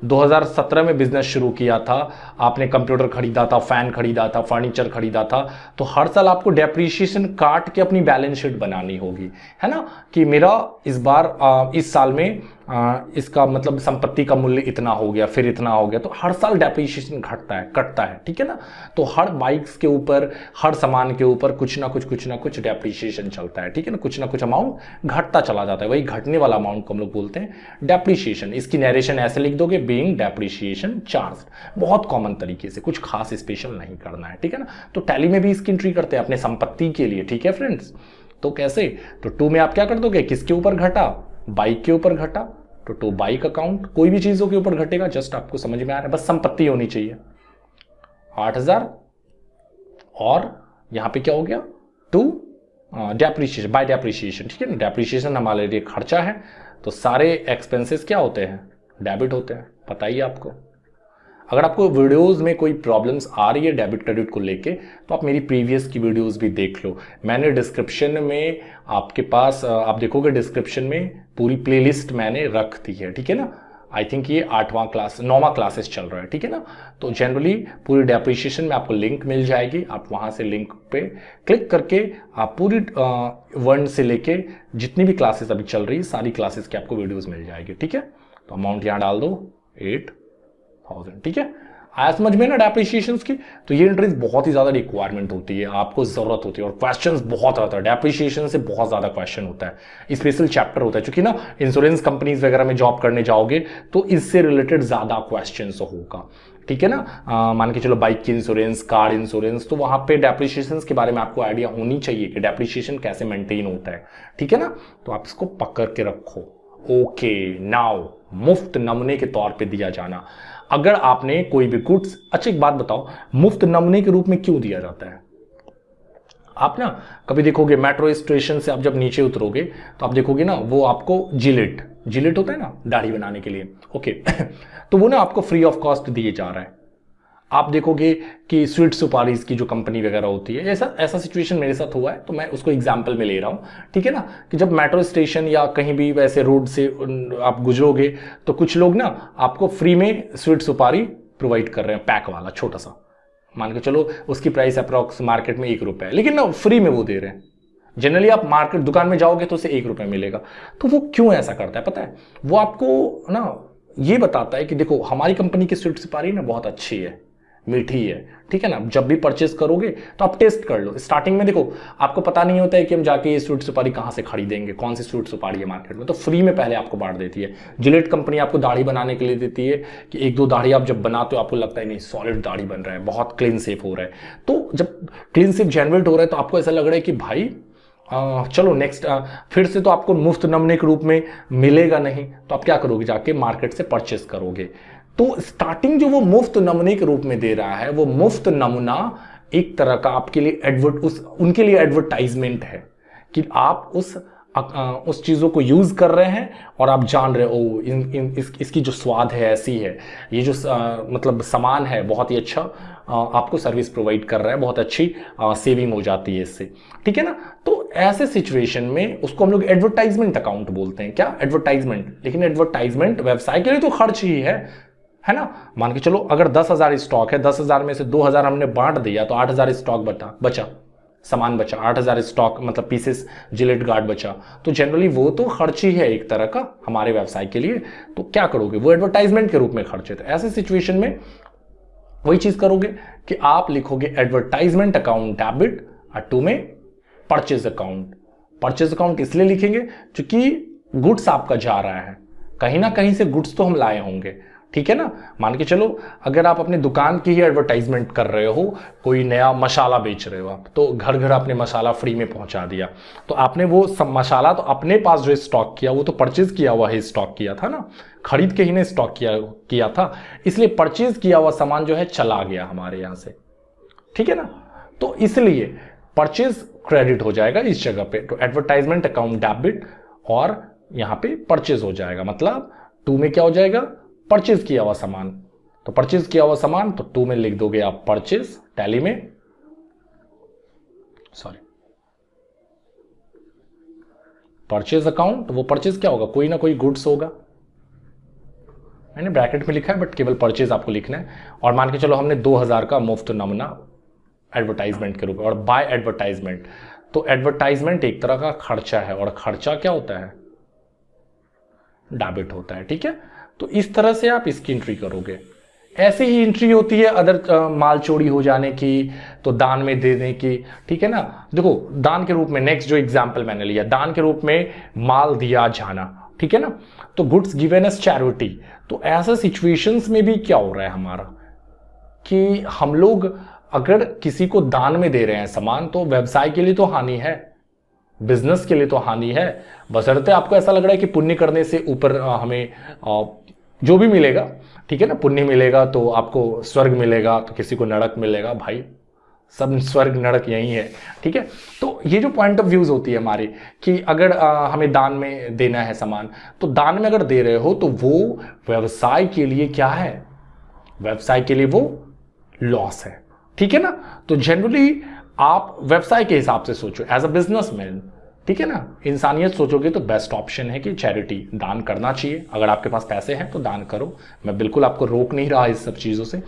2017 में बिजनेस शुरू किया था, आपने कंप्यूटर खरीदा था, फैन खरीदा था, फर्नीचर खरीदा था, तो हर साल आपको डेप्रिशिएशन काट के अपनी बैलेंस शीट बनानी होगी, है ना, कि मेरा इस बार इस साल में इसका मतलब संपत्ति का मूल्य इतना हो गया, फिर इतना हो गया, तो हर साल डेप्रिसिएशन घटता है, कटता है, ठीक है ना। तो हर बाइक्स के ऊपर, हर सामान के ऊपर कुछ ना कुछ डेप्रिसिएशन चलता है, ठीक है ना। कुछ ना कुछ अमाउंट घटता चला जाता है, वही घटने वाला अमाउंट को हम लोग बोलते हैं डेप्रिसिएशन। इसकी नरेशन ऐसे लिख दोगे, बीइंग डेप्रिसिएशन चार्ज। बहुत कॉमन तरीके से, कुछ खास स्पेशल नहीं करना है, ठीक है ना। तो टैली में भी इसकी एंट्री करते हैं अपने संपत्ति के लिए, ठीक है फ्रेंड्स। तो कैसे, तो 2 में आप क्या कर दोगे, किसके ऊपर घटा, बाइक के ऊपर घटा, तो 2 बाइक अकाउंट, कोई भी चीजों के ऊपर घटेगा, जस्ट आपको समझ में आ रहा है, बस संपत्ति होनी चाहिए। 8000 और यहां पे क्या हो गया 2 डेप्रिसिएशन, बाय डेप्रिसिएशन, ठीक है ना। डेप्रिसिएशन हमारे लिए खर्चा है, तो सारे एक्सपेंसेस क्या होते हैं, डेबिट होते हैं, पता ही है आपको। अगर आपको वीडियोस में कोई प्रॉब्लम्स आ रही है डेबिट क्रेडिट को लेके, तो आप मेरी प्रीवियस की वीडियोस भी देख लो। मैंने डिस्क्रिप्शन में आपके पास, आप देखोगे डिस्क्रिप्शन में पूरी प्लेलिस्ट मैंने रख दी है, ठीक है ना। आई थिंक ये 9वां क्लासेस चल रहा है, ठीक है ना। तो जनरली पूरी डेप्रिसिएशन में आपको लिंक मिल जाएगी, आप वहां से लिंक पे क्लिक करके आप पूरी 1 से लेके जितनी भी क्लासेस अभी चल रही है, सारी क्लासेस की आपको वीडियोस मिल जाएगी, ठीक है। तो अमाउंट यहां डाल दो 8,000, ठीक है। आया समझ में ना डेप्रिसिएशन की। तो ये एंट्रीज बहुत ही ज्यादा रिक्वायरमेंट होती है, आपको जरूरत होती है, और क्वेश्चंस बहुत आता है डेप्रिसिएशन से, बहुत ज्यादा क्वेश्चन होता है, स्पेशल चैप्टर होता है, क्योंकि ना इंश्योरेंस कंपनीज वगैरह में जॉब करने जाओगे तो इससे रिलेटेड ज्यादा क्वेश्चंस होगा, ठीक है ना। मान के चलो बाइक की इंश्योरेंस, कार इंश्योरेंस, तो वहां पे डेप्रिसिएशन के बारे में आपको आइडिया होनी चाहिए कि डेप्रिसिएशन कैसे मेंटेन होता है, ठीक है ना। तो आप इसको पकड़ के रखो। ओके, नाउ मुफ्त नमूने के तौर पे दिया जाना। अगर आपने कोई भी गुड्स, अच्छा एक बात बताओ, मुफ्त नमूने के रूप में क्यों दिया जाता है। आप ना कभी देखोगे मेट्रो स्टेशन से आप जब नीचे उतरोगे तो आप देखोगे ना, वो आपको जिलेट होता है ना दाढ़ी बनाने के लिए, ओके तो वो ना आपको फ्री ऑफ कॉस्ट दिए जा रहा है। आप देखोगे कि स्वीट सुपारीज की जो कंपनी वगैरह होती है, ऐसा सिचुएशन मेरे साथ हुआ है, तो मैं उसको एग्जांपल में ले रहा हूँ, ठीक है ना। कि जब मेट्रो स्टेशन या कहीं भी वैसे रोड से आप गुजरोगे तो कुछ लोग ना आपको फ्री में स्वीट सुपारी प्रोवाइड कर रहे हैं, पैक वाला छोटा सा, मान के चलो उसकी प्राइस अप्रॉक्स मार्केट में 1 रुपया है, लेकिन ना फ्री में वो दे रहे हैं। जनरली आप मार्केट दुकान में जाओगे तो उसे 1 रुपया मिलेगा। तो वो क्यों ऐसा करता है पता है, वो आपको ना ये बताता है कि देखो हमारी कंपनी की स्वीट सुपारी ना बहुत अच्छी है, मीठी है, ठीक है ना। जब भी परचेस करोगे तो आप टेस्ट कर लो। स्टार्टिंग में देखो आपको पता नहीं होता है कि हम जाके ये स्वीट सुपारी कहाँ से खरीदेंगे, कौन सी स्वीट सुपारी है मार्केट में, तो फ्री में पहले आपको बांट देती है। जिलेट कंपनी आपको दाढ़ी बनाने के लिए देती है कि 1-2 दाढ़ी आप जब बनाते हो आपको लगता है नहीं सॉलिड दाढ़ी बन रहा है, बहुत क्लीन सेफ हो रहा है। तो जब क्लीन सेफ जेनरेट हो रहा है तो आपको ऐसा लग रहा है कि भाई चलो नेक्स्ट, फिर से तो आपको मुफ्त नमूने के रूप में मिलेगा नहीं, तो आप क्या करोगे, जाके मार्केट से परचेस करोगे। तो स्टार्टिंग जो वो मुफ्त नमूने के रूप में दे रहा है, वो मुफ्त नमूना एक तरह का आपके लिए उनके लिए एडवर्टाइजमेंट है कि आप उस चीजों को यूज कर रहे हैं और आप जान रहे हो इसकी जो स्वाद है ऐसी है, ये जो मतलब सामान है बहुत ही अच्छा आपको सर्विस प्रोवाइड कर रहा है, बहुत अच्छी सेविंग हो जाती है इससे, ठीक है ना। तो ऐसे सिचुएशन में उसको हम लोग एडवर्टाइजमेंट अकाउंट बोलते हैं, क्या बट लेकिन एडवर्टाइजमेंट व्यवसाय के लिए तो खर्च ही है ना। मान के चलो अगर 10,000 स्टॉक है, 10,000 में से 2,000 हमने बांट दिया तो 8,000 स्टॉक बचा, सामान बचा, 8,000 स्टॉक मतलब पीसेस जिलेट गार्ड बचा। तो जनरली वो तो खर्च ही है एक तरह का हमारे व्यवसाय के लिए, तो क्या करोगे, वो एडवर्टाइजमेंट के रूप में खर्च है। तो ऐसे सिचुएशन में वही चीज करोगे कि आप लिखोगे एडवर्टाइजमेंट अकाउंट डेबिट और 2 में परचेज अकाउंट इसलिए लिखेंगे क्योंकि गुड्स आपका जा रहा है, कहीं ना कहीं से गुड्स तो हम लाए होंगे, ठीक है ना। मान के चलो अगर आप अपने दुकान की ही एडवर्टाइजमेंट कर रहे हो, कोई नया मसाला बेच रहे हो आप, तो घर घर आपने मसाला फ्री में पहुंचा दिया, तो आपने वो सब मसाला तो अपने पास जो स्टॉक किया वो तो परचेज किया हुआ ही स्टॉक किया था ना, खरीद के ही ने स्टॉक किया था, इसलिए परचेज किया हुआ सामान जो है चला गया हमारे यहां से, ठीक है ना। तो इसलिए परचेज क्रेडिट हो जाएगा इस जगह पे, तो एडवर्टाइजमेंट अकाउंट डेबिट और यहां पे परचेज हो जाएगा, मतलब 2 में क्या हो जाएगा, परचेज किया हुआ सामान। तो परचेज किया हुआ सामान तो 2 में लिख दोगे आप परचेज, टैली में परचेज अकाउंट, वो परचेज क्या होगा, कोई ना कोई गुड्स होगा, मैंने ब्रैकेट में लिखा है बट केवल परचेज आपको लिखना है। और मान के चलो हमने 2,000 का मुफ्त नमूना एडवर्टाइजमेंट के रूप में, और बाय एडवर्टाइजमेंट, तो एडवर्टाइजमेंट एक तरह का खर्चा है, और खर्चा क्या होता है, डेबिट होता है। ठीक है, तो इस तरह से आप इसकी एंट्री करोगे। ऐसी ही एंट्री होती है अदर माल चोरी हो जाने की, तो दान में देने की। ठीक है ना, देखो दान के रूप में, नेक्स्ट जो एग्जांपल मैंने लिया, दान के रूप में माल दिया जाना। ठीक है ना, तो गुड्स गिवन एज चैरिटी। तो ऐसे सिचुएशंस में भी क्या हो रहा है हमारा कि हम लोग अगर किसी को दान में दे रहे हैं सामान, तो व्यवसाय के लिए तो हानि है, बिजनेस के लिए तो हानि है। बशर्ते आपको ऐसा लग रहा है कि पुण्य करने से ऊपर हमें जो भी मिलेगा, ठीक है ना, पुण्य मिलेगा तो आपको स्वर्ग मिलेगा, तो किसी को नरक मिलेगा। भाई सब स्वर्ग नरक यही है। ठीक है, तो ये जो पॉइंट ऑफ व्यूज होती है हमारी कि अगर हमें दान में देना है सामान, तो दान में अगर दे रहे हो तो वो व्यवसाय के लिए क्या है, व्यवसाय के लिए वो लॉस है। ठीक है ना, तो जनरली आप व्यवसाय के हिसाब से सोचो एज अ बिजनेसमैन। ठीक है ना, इंसानियत सोचोगे तो बेस्ट ऑप्शन है कि चैरिटी, दान करना चाहिए। अगर आपके पास पैसे हैं तो दान करो, मैं बिल्कुल आपको रोक नहीं रहा इस सब चीजों से।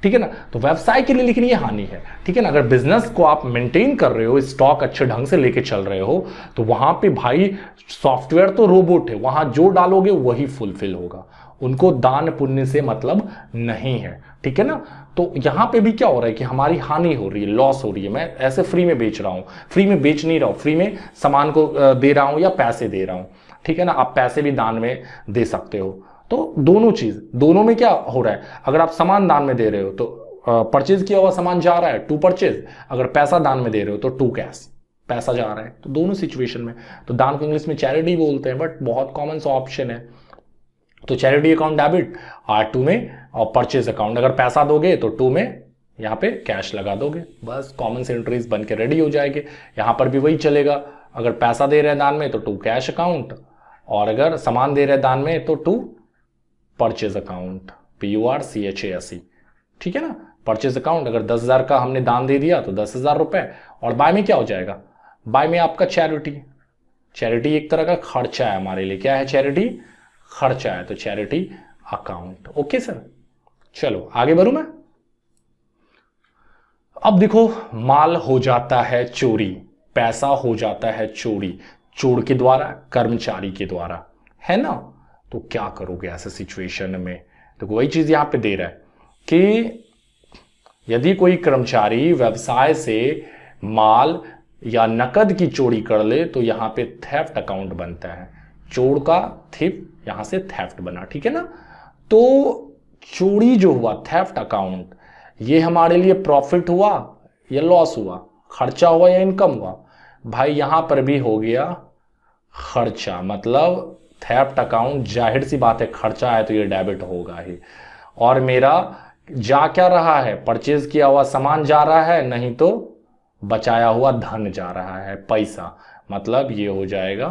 ठीक है ना, तो व्यवसाय के लिए लेकिन ये हानि है। ठीक है ना, अगर बिजनेस को आप मेंटेन कर रहे हो, स्टॉक अच्छे ढंग से लेके चल रहे हो, तो वहां पे भाई सॉफ्टवेयर तो रोबोट है, वहां जो डालोगे वही फुलफिल होगा, उनको दान पुण्य से मतलब नहीं है। ठीक है ना, तो यहां पे भी क्या हो रहा है कि हमारी हानि हो रही है, लॉस हो रही है। मैं ऐसे फ्री में बेच रहा हूं, फ्री में बेच नहीं रहा हूं, फ्री में सामान को दे रहा हूं या पैसे दे रहा हूं। ठीक है ना, आप पैसे भी दान में दे सकते हो। तो दोनों चीज, दोनों में क्या हो रहा है, अगर आप सामान दान में दे रहे हो तो परचेज किया हुआ सामान जा रहा है टू परचेज, अगर पैसा दान में दे रहे हो तो टू कैश, पैसा जा रहा है। तो दोनों सिचुएशन में, तो दान को इंग्लिश में चैरिटी बोलते हैं, बट बहुत कॉमन सा ऑप्शन है। तो चैरिटी अकाउंट डेबिट, R2 में, और परचेज अकाउंट अगर पैसा दोगे तो 2 में यहाँ पे कैश लगा दोगे, बस कॉमन से एंट्रीज बन के रेडी हो जाएंगे। यहाँ पर भी वही चलेगा, अगर पैसा दे रहे हैं दान में तो 2 कैश अकाउंट, और अगर सामान दे रहे हैं दान में तो 2 परचेज अकाउंट, PURCHASE। ठीक है ना, परचेज अकाउंट, अगर 10,000 का हमने दान दे दिया तो 10,000 रुपए, और बाय में क्या हो जाएगा, बाय में आपका चैरिटी। चैरिटी एक तरह का खर्चा है हमारे लिए, क्या है चैरिटी, खर्चा है, तो चैरिटी अकाउंट। ओके सर, चलो आगे बढ़ूं मैं। अब देखो, माल हो जाता है चोरी, पैसा हो जाता है चोरी, चोर के द्वारा, कर्मचारी के द्वारा, है ना। तो क्या करोगे ऐसे सिचुएशन में, तो वही चीज यहां पे दे रहा है कि यदि कोई कर्मचारी व्यवसाय से माल या नकद की चोरी कर ले तो यहां पे थेफ्ट अकाउंट बनता है, चोर का थिप, यहां से थेफ्ट बना। ठीक है ना, तो चोरी जो हुआ, थेफ्ट अकाउंट, ये हमारे लिए प्रॉफिट हुआ या लॉस हुआ, खर्चा हुआ या इनकम हुआ, भाई यहां पर भी हो गया खर्चा। मतलब थेफ्ट अकाउंट, जाहिर सी बात है खर्चा है तो ये डेबिट होगा ही। और मेरा जा क्या रहा है, परचेज किया हुआ सामान जा रहा है, नहीं तो बचाया हुआ धन जा रहा है, पैसा, मतलब ये हो जाएगा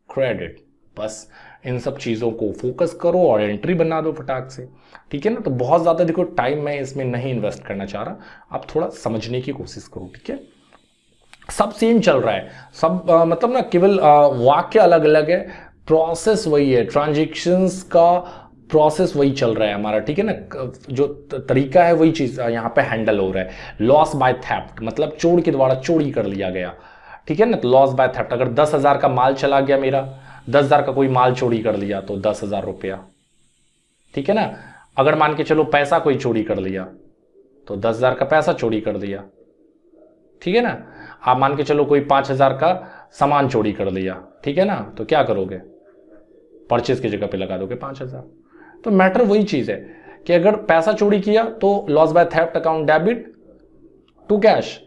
क्रेडिट। बस इन सब चीजों को फोकस करो और एंट्री बना दो फटाक से। ठीक है ना, तो बहुत ज्यादा देखो टाइम मैं इसमें नहीं इन्वेस्ट करना चाह रहा, आप थोड़ा समझने की कोशिश करो। ठीक है, सब सेम चल रहा है, सब मतलब ना केवल वाक्य अलग अलग है, प्रोसेस वही है, ट्रांजेक्शन्स का प्रोसेस वही चल रहा है हमारा। ठीक है ना, जो तरीका है वही चीज यहाँ पे हैंडल हो रहा है। लॉस बाय थेफ्ट मतलब चोर के द्वारा चोरी कर लिया गया। ठीक है ना, तो लॉस बाय थेफ्ट, अगर 10,000 का माल चला गया मेरा, 10,000 का कोई माल चोरी कर लिया तो 10,000 रुपया। ठीक है ना, अगर मान के चलो पैसा कोई चोरी कर लिया तो 10,000 का पैसा चोरी कर दिया। ठीक है ना, आप मान के चलो कोई 5,000 का सामान चोरी कर लिया, ठीक है ना, तो क्या करोगे, परचेज की जगह पे लगा दोगे 5,000। तो मैटर वही चीज है कि अगर पैसा चोरी किया तो loss by theft account debit to cash.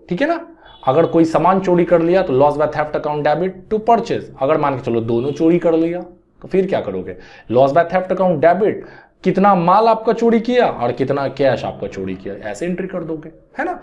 ठीक है ना, अगर कोई सामान चोरी कर लिया तो loss by theft account debit to purchase. अगर मान के चलो दोनों चोरी कर लिया तो फिर क्या करोगे, loss by theft account debit, कितना माल आपका चोरी किया और कितना कैश आपका चोरी किया, ऐसे एंट्री कर दोगे, है ना।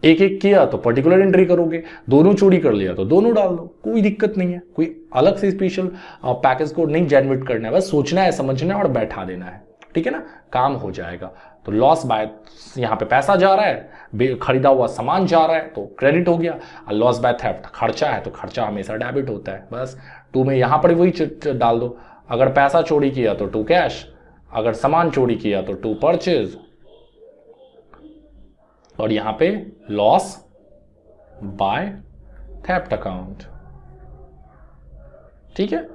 एक एक किया तो पर्टिकुलर एंट्री करोगे, दोनों चोरी कर लिया तो दोनों डाल दो, कोई दिक्कत नहीं है, कोई अलग से स्पेशल पैकेज कोड नहीं जनरेट करना है, बस सोचना है, समझना है और बैठा देना है। ठीक है ना, काम हो जाएगा। तो लॉस बाय, यहाँ पे पैसा जा रहा है, खरीदा हुआ सामान जा रहा है तो क्रेडिट हो गया, और लॉस बाय थेफ्ट खर्चा है तो खर्चा हमेशा डेबिट होता है। बस 2 में यहाँ पर वही डाल दो, अगर पैसा चोरी किया तो 2 कैश, अगर सामान चोरी किया तो 2 परचेज, और यहां पे लॉस बाय थेफ्ट अकाउंट। ठीक है,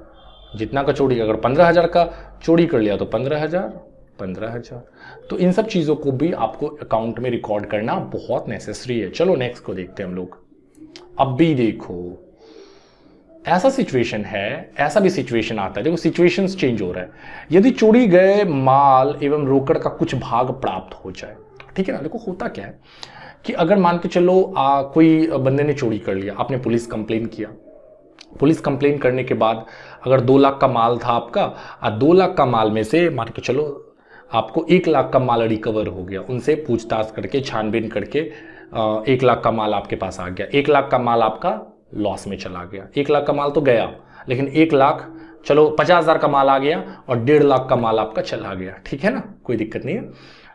जितना का चोरी, अगर 15,000 का चोरी कर लिया तो 15,000। तो इन सब चीज़ों को भी आपको अकाउंट में रिकॉर्ड करना बहुत नेसेसरी है। चलो नेक्स्ट को देखते हैं हम लोग। अब भी देखो ऐसा सिचुएशन है, ऐसा भी सिचुएशन आता है, देखो सिचुएशंस चेंज हो रहा है। यदि चोरी गए माल एवं रोकड़ का कुछ भाग प्राप्त हो जाए, ठीक है ना। देखो होता क्या है कि अगर मान के चलो कोई बंदे ने चोरी कर लिया, आपने पुलिस कंप्लेन किया, पुलिस कंप्लेन करने के बाद अगर 2 लाख का माल था आपका, 2 लाख का माल में से मान के चलो आपको 1 लाख का माल रिकवर हो गया, उनसे पूछताछ करके छानबीन करके 1 लाख का माल आपके पास आ गया। 1 लाख का माल आपका लॉस में चला गया। 1 लाख का माल तो गया, लेकिन 1 लाख, चलो 50,000 का माल आ गया और 1.5 लाख का माल आपका चला गया, ठीक है ना, कोई दिक्कत नहीं है,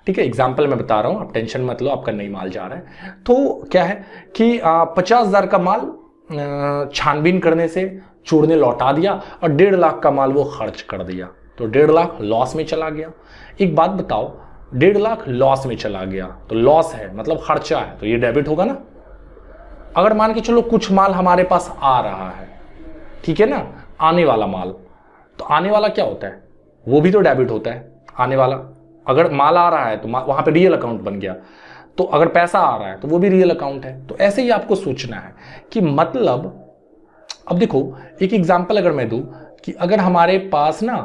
ठीक है। एग्जाम्पल मैं बता रहा हूं, आप टेंशन मत लो, आपका नई माल जा रहा है। तो क्या है कि 50,000 का माल छानबीन करने से चोर ने लौटा दिया और 1.5 लाख का माल वो खर्च कर दिया, तो 1.5 लाख लॉस में चला गया। एक बात बताओ, 1.5 लाख लॉस में चला गया तो लॉस है मतलब खर्चा है, तो ये डेबिट होगा ना। अगर मान के चलो कुछ माल हमारे पास आ रहा है, ठीक है ना, आने वाला माल, तो आने वाला क्या होता है, वो भी तो डेबिट होता है। आने वाला, अगर माल आ रहा है तो वहां पे रियल अकाउंट बन गया, तो अगर पैसा आ रहा है तो वो भी रियल अकाउंट है। तो ऐसे ही आपको सोचना है कि मतलब, अब देखो एक एग्जांपल अगर मैं दूं कि अगर हमारे पास ना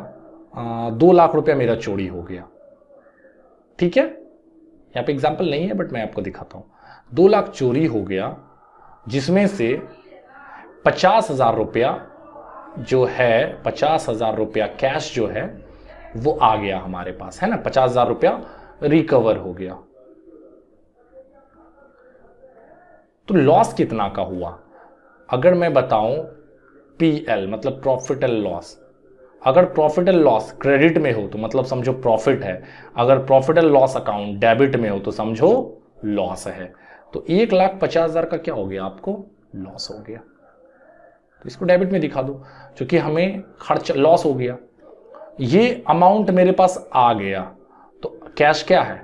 2 लाख रुपया मेरा चोरी हो गया, ठीक है, यहां पे एग्जांपल नहीं है बट मैं आपको दिखाता हूं। 2 लाख चोरी हो गया, जिसमें से 50,000 रुपया जो है, 50,000 रुपया कैश जो है वो आ गया हमारे पास, है ना, 50,000 रुपया रिकवर हो गया। तो लॉस कितना का हुआ, अगर मैं बताऊं पीएल मतलब प्रॉफिट एंड लॉस, अगर प्रॉफिट एंड लॉस क्रेडिट में हो तो मतलब समझो प्रॉफिट है, अगर profit and loss account debit में हो तो समझो लॉस है। तो 1,50,000 का क्या हो गया, आपको लॉस हो गया, तो इसको डेबिट में दिखा दो, क्योंकि हमें खर्च लॉस हो गया। ये अमाउंट मेरे पास आ गया, तो कैश क्या है,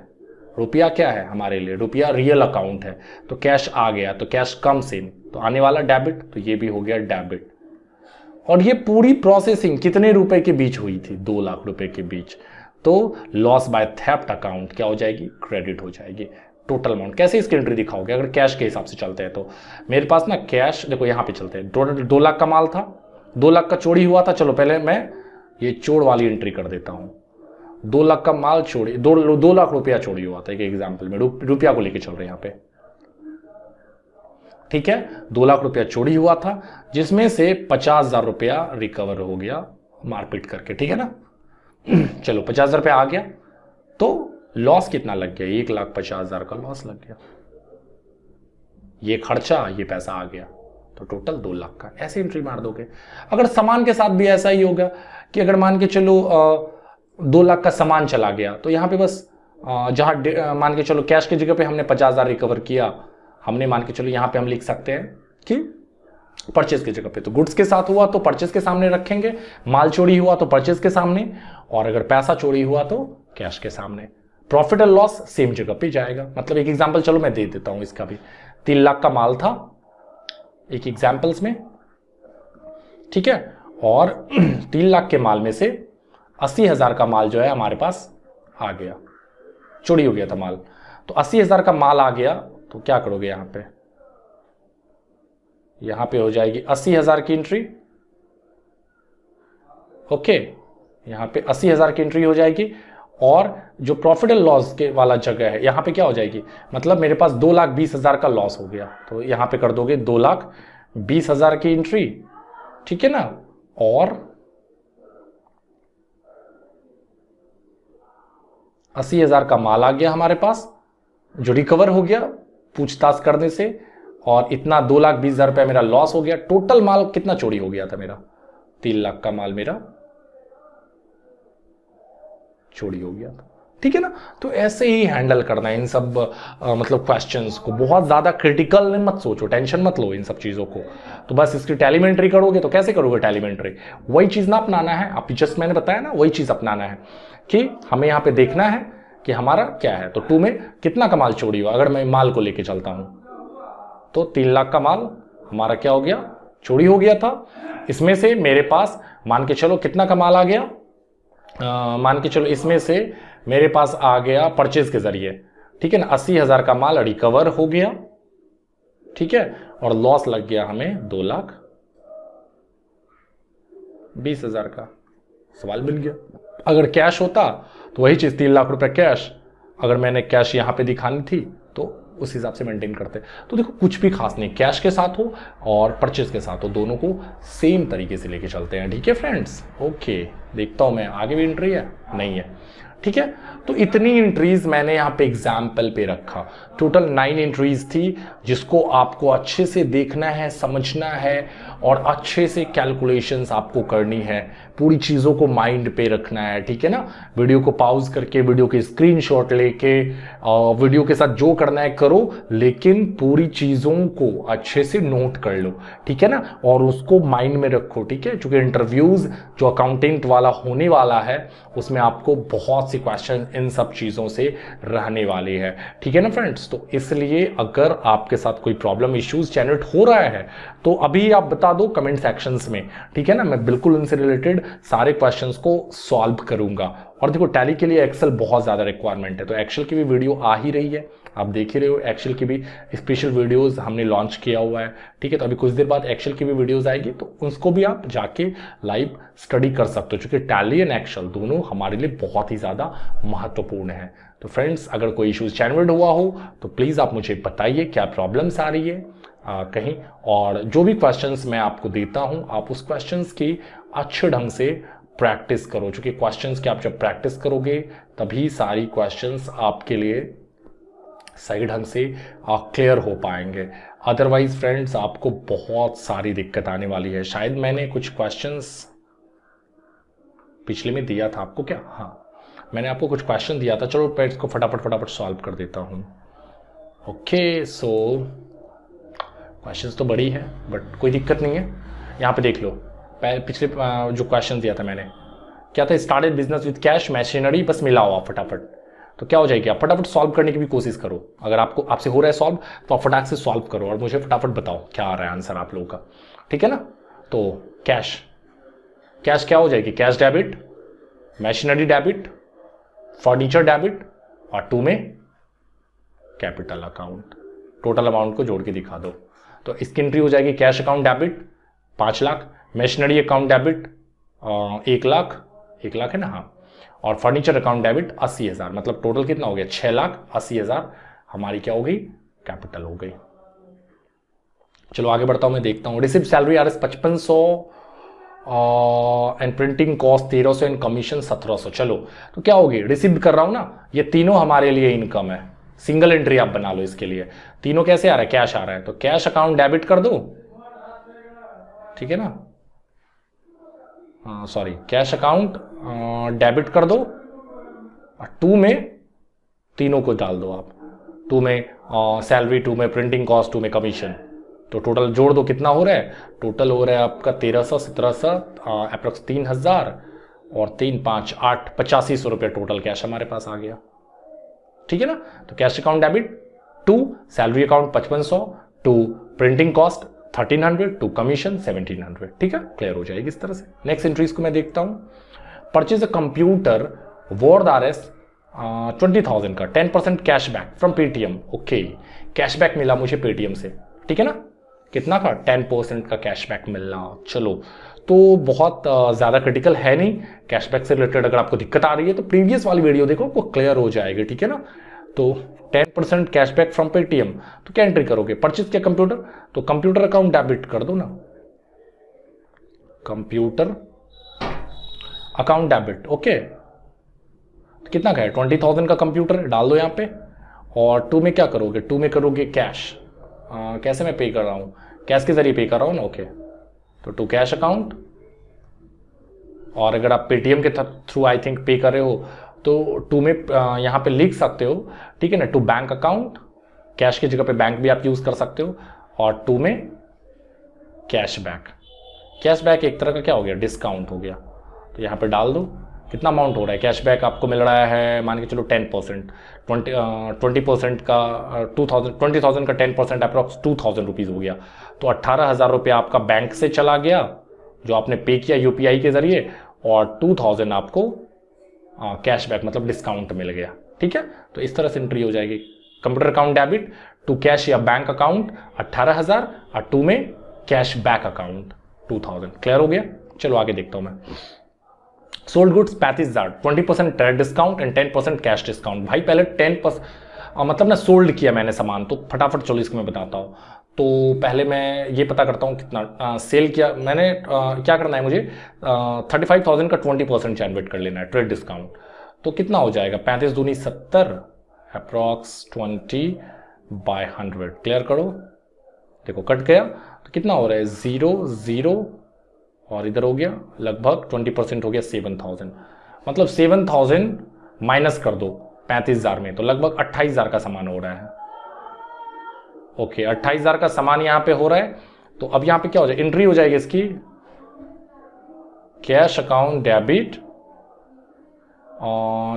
रुपया क्या है हमारे लिए, रुपया रियल अकाउंट है, तो कैश आ गया, तो कैश कम्स इन, तो आने वाला डेबिट, तो ये भी हो गया डेबिट। और ये पूरी प्रोसेसिंग कितने रुपए के बीच हुई थी, 2 लाख रुपए के बीच, तो लॉस बाय थेफ्ट अकाउंट क्या हो जाएगी, क्रेडिट हो जाएगी। टोटल अमाउंट कैसे इसकी एंट्री दिखाओगे, अगर कैश के हिसाब से चलते हैं तो मेरे पास ना कैश, देखो यहां पे चलते हैं, 2 लाख का माल था, 2 लाख का चोरी हुआ था। चलो पहले मैं ये चोर वाली एंट्री कर देता हूं, 2 लाख का माल चोरी, 2 लाख रुपया चोरी हुआ था, एक एग्जाम्पल में रुपया को लेके चल रहे हैं यहां पे, ठीक है। 2 लाख रुपया चोरी हुआ था, जिसमें से 50,000 रुपया रिकवर हो गया मारपीट करके, ठीक है ना। चलो 50,000 रुपया आ गया, तो लॉस कितना लग गया, 1,50,000 का लॉस लग गया। ये खर्चा, ये पैसा आ गया, तो टोटल 2 लाख का, ऐसे एंट्री मार दोगे। अगर सामान के साथ भी ऐसा ही होगा कि अगर मान के चलो 2 लाख का सामान चला गया, तो यहां पे बस जहां मान के चलो कैश की जगह पे हमने 50,000 रिकवर किया, हमने मान के चलो यहां पे हम लिख सकते हैं कि परचेज की जगह पे, तो गुड्स के साथ हुआ तो परचेज के सामने रखेंगे, माल चोरी हुआ तो परचेज के सामने, और अगर पैसा चोरी हुआ तो कैश के सामने। प्रॉफिट एंड लॉस सेम जगह पे जाएगा। मतलब एक एग्जांपल चलो मैं दे देता हूं इसका भी, 3 लाख का माल था एक एग्जांपल्स में, ठीक है, और 3 लाख के माल में से 80,000 का माल जो है हमारे पास आ गया, चोरी हो गया था माल, तो 80,000 का माल आ गया, तो क्या करोगे यहां पे हो जाएगी 80,000 की एंट्री, ओके, यहां पे 80,000 की एंट्री हो जाएगी। और जो प्रॉफिट एंड लॉस के वाला जगह है यहां पे क्या हो जाएगी, मतलब मेरे पास 2,20,000 का लॉस हो गया, तो यहां पे कर दोगे 2,20,000 की एंट्री, ठीक है ना। और 80,000 का माल आ गया हमारे पास जो रिकवर हो गया पूछताछ करने से, और इतना 2,20,000 रुपया मेरा लॉस हो गया। टोटल माल कितना चोरी हो गया था मेरा, 3 लाख का माल मेरा चोरी हो गया था, ठीक है ना। तो ऐसे ही हैंडल करना है इन सब मतलब क्वेश्चंस को, बहुत ज्यादा क्रिटिकल मत सोचो, टेंशन मत लो इन सब चीजों को। तो बस इसकी टेलीमेंट्री करोगे, तो कैसे करोगे टेलीमेंट्री, वही चीज ना अपनाना है, आप जस्ट मैंने बताया ना वही चीज अपनाना है कि हमें यहां पे देखना है कि हमारा क्या है। तो 2 में कितना का माल चोरी हुआ, अगर मैं माल को लेके चलता हूं तो 3 लाख का माल हमारा क्या हो गया, चोरी हो गया था। इसमें से मेरे पास मान के चलो कितना का माल आ गया, मान के चलो इसमें से मेरे पास आ गया परचेज के जरिए, ठीक है ना, 80,000 का माल रिकवर हो गया, ठीक है, और लॉस लग गया हमें 2,20,000 का। सवाल मिल गया। अगर कैश होता तो वही चीज 3 लाख रुपए कैश, अगर मैंने कैश यहां पे दिखानी थी तो उस हिसाब से मेंटेन करते। तो देखो कुछ भी खास नहीं, कैश के साथ हो और परचेज के साथ हो, दोनों को सेम तरीके से लेके चलते हैं, ठीक है फ्रेंड्स। ओके, देखता हूं मैं आगे भी एंट्री है, नहीं है, ठीक है। तो इतनी एंट्रीज मैंने यहाँ पे एग्जाम्पल पे रखा। टोटल 9 एंट्रीज थी जिसको आपको अच्छे से देखना है, समझना है और अच्छे से कैलकुलेशंस आपको करनी है, पूरी चीज़ों को माइंड पे रखना है, ठीक है ना। वीडियो को पॉज करके वीडियो के स्क्रीनशॉट लेके वीडियो के साथ जो करना है करो, लेकिन पूरी चीज़ों को अच्छे से नोट कर लो, ठीक है ना, और उसको माइंड में रखो, ठीक है। क्योंकि इंटरव्यूज जो अकाउंटेंट वाला होने वाला है उसमें आपको बहुत सी क्वेश्चन इन सब चीज़ों से रहने वाले हैं, ठीक है ना फ्रेंड्स। तो इसलिए अगर आपके साथ कोई प्रॉब्लम इश्यूज जनरेट हो रहा है तो अभी आप बता दो कमेंट सेक्शंस में, ठीक है ना, मैं बिल्कुल उनसे रिलेटेड सारे क्वेश्चंस को सॉल्व करूंगा। और देखो टैली के लिए एक्सेल बहुत ज़्यादा रिक्वायरमेंट है, तो एक्सेल की भी वीडियो आ ही रही है, आप देख ही रहे हो। एक्सेल की भी स्पेशल वीडियोस हमने लॉन्च किया हुआ है, ठीक है। तो अभी कुछ देर बाद एक्सेल की भी वीडियोस आएगी, तो उसको भी आप जाके लाइव स्टडी कर सकते हो, क्योंकि टैली एंड एक्सेल दोनों हमारे लिए बहुत ही ज़्यादा महत्वपूर्ण है। तो फ्रेंड्स, अगर कोई इश्यूज जनरेट हुआ हो तो प्लीज़ आप मुझे बताइए क्या प्रॉब्लम्स आ रही है कहीं, और जो भी क्वेश्चंस मैं आपको देता हूं आप उस क्वेश्चंस की अच्छे ढंग से प्रैक्टिस करो, क्योंकि क्वेश्चंस की आप जब प्रैक्टिस करोगे तभी सारी क्वेश्चंस आपके लिए सही ढंग से क्लियर हो पाएंगे। अदरवाइज फ्रेंड्स आपको बहुत सारी दिक्कत आने वाली है। शायद मैंने कुछ क्वेश्चंस पिछले में दिया था आपको, क्या, हाँ मैंने आपको कुछ क्वेश्चन दिया था, चलो मैं इसको फटाफट सॉल्व कर देता हूँ। ओके, सो क्वेश्चंस तो बड़ी है बट कोई दिक्कत नहीं है। यहाँ पे देख लो, पिछले जो क्वेश्चन दिया था मैंने, क्या था, started business with cash machinery, बस मिलाओ आप फटाफट, तो क्या हो जाएगी, आप फटाफट सॉल्व करने की भी कोशिश करो। अगर आपसे हो रहा है सॉल्व तो आप फटाक से सॉल्व करो और मुझे फटाफट बताओ क्या आ रहा है आंसर आप लोगों का, ठीक है ना। तो कैश क्या हो जाएगी, cash debit, machinery debit, furniture debit और 2 में कैपिटल अकाउंट। टोटल अमाउंट को जोड़ के दिखा दो, तो इसकी एंट्री हो जाएगी cash account debit 5 lakh, machinery account debit 1 lakh है ना, हाँ, और फर्नीचर अकाउंट डेबिट 80,000, मतलब टोटल कितना हो गया, 6,80,000 हमारी क्या हो गई, कैपिटल हो गई। चलो आगे बढ़ता हूं, मैं देखता हूं। Receipt salary R S 5500 and printing cost 1300 and commission 1700। चलो तो क्या होगी, रिसीव कर रहा हूं ना, ये तीनों हमारे लिए इनकम है, सिंगल एंट्री आप बना लो इसके लिए। तीनों कैसे आ रहा है, कैश आ रहा है, तो कैश अकाउंट डेबिट कर दो, ठीक है ना, सॉरी कैश अकाउंट डेबिट कर दो, 2 में तीनों को डाल दो आप, 2 में सैलरी, 2 में प्रिंटिंग कॉस्ट, 2 में कमीशन, तो टोटल जोड़ दो कितना हो रहा है, टोटल हो रहा है आपका 1300, 1700, अप्रोक्स 3000 और 3, 5, 8, 8500 रुपये टोटल कैश हमारे पास आ गया, ठीक है ना। तो cash account debit 2, salary account 5500, 2 printing cost 1300, 2 commission 1700, ठीक है, क्लियर हो जाएगी इस तरह से। नेक्स्ट एंट्रीज को मैं देखता हूं। Purchase a computer worth RS 20,000 का 10% cashback from Paytm. Okay, cashback मिला मुझे पेटीएम से, ठीक है ना, कितना का, 10% का कैशबैक मिलना। चलो तो बहुत ज़्यादा क्रिटिकल है नहीं, कैशबैक से रिलेटेड अगर आपको दिक्कत आ रही है तो प्रीवियस वाली वीडियो देखो, वो क्लियर हो जाएगी, ठीक है ना। तो 10% कैशबैक फ्रॉम पेटीएम, तो क्या एंट्री करोगे, परचेज किया कंप्यूटर, तो कंप्यूटर अकाउंट डेबिट कर दो ना, कंप्यूटर अकाउंट डेबिट। ओके, तो कितना का है, 20,000 का कंप्यूटर डाल दो यहाँ पे, और 2 में क्या करोगे, 2 में करोगे कैश, कैसे मैं पे कर रहा हूँ, कैश के जरिए पे कर रहा हूँ ना, ओके, तो 2 कैश अकाउंट, और अगर आप पेटीएम के थ्रू आई थिंक पे कर रहे हो तो 2 में यहाँ पे लिख सकते हो, ठीक है ना, 2 बैंक अकाउंट, कैश की जगह पे बैंक भी आप यूज कर सकते हो, और 2 में कैशबैक। कैशबैक एक तरह का क्या हो गया, डिस्काउंट हो गया, तो यहाँ पे डाल दो, कितना अमाउंट हो रहा है, कैशबैक आपको मिल रहा है मान के चलो 10%, 20% का 20,000 का 10% अप्रॉक्स 2,000 रुपीज़ हो गया। तो 18,000 रुपया आपका बैंक से चला गया जो आपने पे किया यूपीआई के जरिए, और 2,000 आपको कैशबैक मतलब डिस्काउंट मिल गया। ठीक है, तो इस तरह से एंट्री हो जाएगी। Computer account debit to cash या बैंक अकाउंट 18,000 और टू में कैश बैक अकाउंट 2,000। क्लियर हो गया? चलो आगे देखता हूं मैं। Sold goods 35,000, 20% trade discount and 10% cash discount. भाई पहले 10% मतलब ना सोल्ड किया मैंने सामान, तो फटाफट चलो इसको मैं बताता हूँ। तो पहले मैं ये पता करता हूँ कितना सेल किया मैंने। क्या करना है मुझे, 35,000 का 20% जनरेट कर लेना है ट्रेड डिस्काउंट। तो कितना हो जाएगा, 35 दूनी 70, अप्रॉक्स 20/100। क्लियर करो, देखो कट गया तो कितना हो रहा है 0 0 और इधर हो गया लगभग 20% हो गया 7,000। मतलब 7,000 माइनस कर दो 35,000 में, तो लगभग 28,000 का सामान हो रहा है। ओके 28,000 का सामान यहां पे हो रहा है। तो अब यहां पे क्या हो जाएगा, एंट्री हो जाएगी इसकी cash account debit,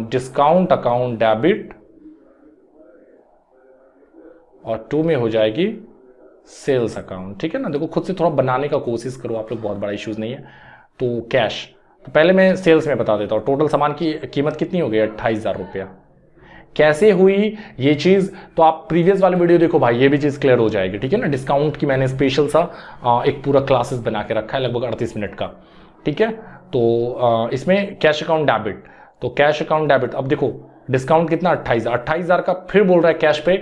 discount account debit, और 2 में हो जाएगी सेल्स अकाउंट। ठीक है ना, देखो खुद से थोड़ा बनाने का कोशिश करो आप लोग, बहुत बड़ा इश्यूज नहीं है। तो कैश, तो पहले मैं सेल्स में बता देता हूँ। टोटल सामान की कीमत कितनी हो गई, 28,000 रुपया। कैसे हुई ये चीज, तो आप प्रीवियस वाले वीडियो देखो भाई, ये भी चीज क्लियर हो जाएगी। ठीक है ना, डिस्काउंट की मैंने स्पेशल सा एक पूरा क्लासेस बना के रखा है लगभग 38 मिनट का। ठीक है, तो इसमें कैश अकाउंट डेबिट, तो कैश अकाउंट डेबिट अब देखो डिस्काउंट कितना 28,000 का, फिर बोल रहा है कैश पे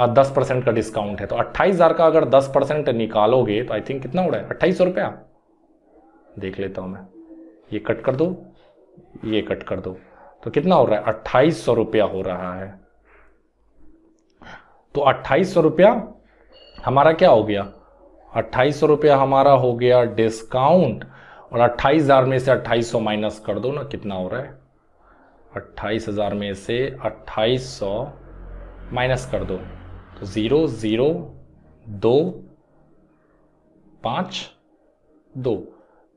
10% का डिस्काउंट है। तो 28,000 का अगर 10% निकालोगे तो आई थिंक कितना हो रहा है 2,800 रुपया। देख लेता हूं मैं, ये कट कर दो, ये कट कर दो, तो कितना हो रहा है 2,800 रुपया हो रहा है। तो 2,800 रुपया हमारा क्या हो गया, 2,800 रुपया हमारा हो गया डिस्काउंट, और 28,000 में से 2,800 माइनस कर दो ना, कितना हो रहा है 28,000 में से 2,800 माइनस कर दो तो 0 0 2 5 2,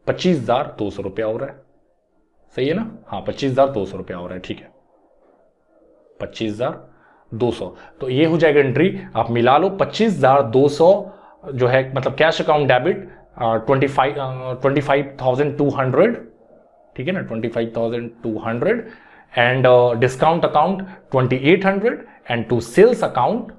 25,200 रुपया हो रहा है। सही है ना, हाँ 25,200 रुपया हो रहा है। ठीक है, 25,200, तो ये हो जाएगा एंट्री। आप मिला लो 25,200 जो है मतलब कैश अकाउंट डेबिट 25,200। ठीक है ना, 25,200 and discount account 2,800 and to sales account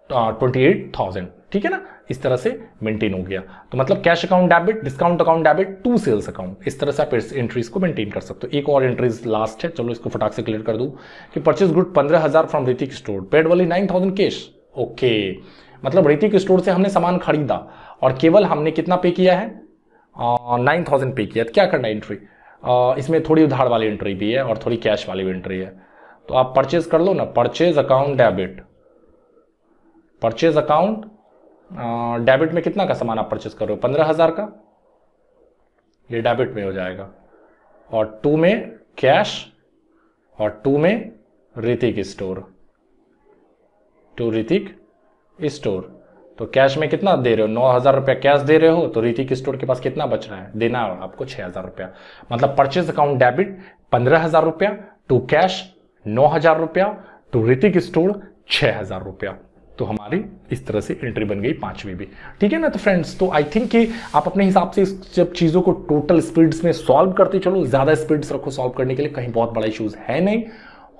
28,000। ठीक है ना, इस तरह से मेंटेन हो गया। तो मतलब cash account debit, discount account debit, to sales account, इस तरह से आप एंट्रीज को मेंटेन कर सकते हो। एक और एंट्रीज लास्ट है, चलो इसको फटाक से क्लियर कर दूं कि purchase good 15,000 from Hrithik store, paid वाली 9,000 कैश। ओके, मतलब ऋतिक स्टोर से हमने सामान खरीदा और केवल हमने कितना पे किया है 9,000 पे किया। तो क्या करना है एंट्री, इसमें थोड़ी उधार वाली एंट्री भी है और थोड़ी कैश वाली भी एंट्री है। तो आप परचेज कर लो ना, purchase account debit, purchase account debit में कितना का सामान आप परचेज कर रहे हो 15,000 का, ये डेबिट में हो जाएगा, और 2 में कैश और 2 में Hrithik store, to Hrithik store. तो कैश में कितना दे रहे हो 9,000 रुपया कैश दे रहे हो, तो ऋतिक स्टोर के पास कितना बच रहा है, देना है आपको 6,000 रुपया। मतलब परचेज अकाउंट डेबिट 15,000 रुपया, टू कैश 9,000 रुपया, टू ऋतिक स्टोर 6,000 रुपया। तो हमारी इस तरह से एंट्री बन गई पांचवी भी। ठीक है ना, तो फ्रेंड्स तो आई थिंक कि आप अपने हिसाब से इस जब चीज़ों को टोटल स्पीड्स में सॉल्व करते चलो, ज़्यादा स्पीड्स रखो सॉल्व करने के लिए, कहीं बहुत बड़ा इश्यूज है नहीं।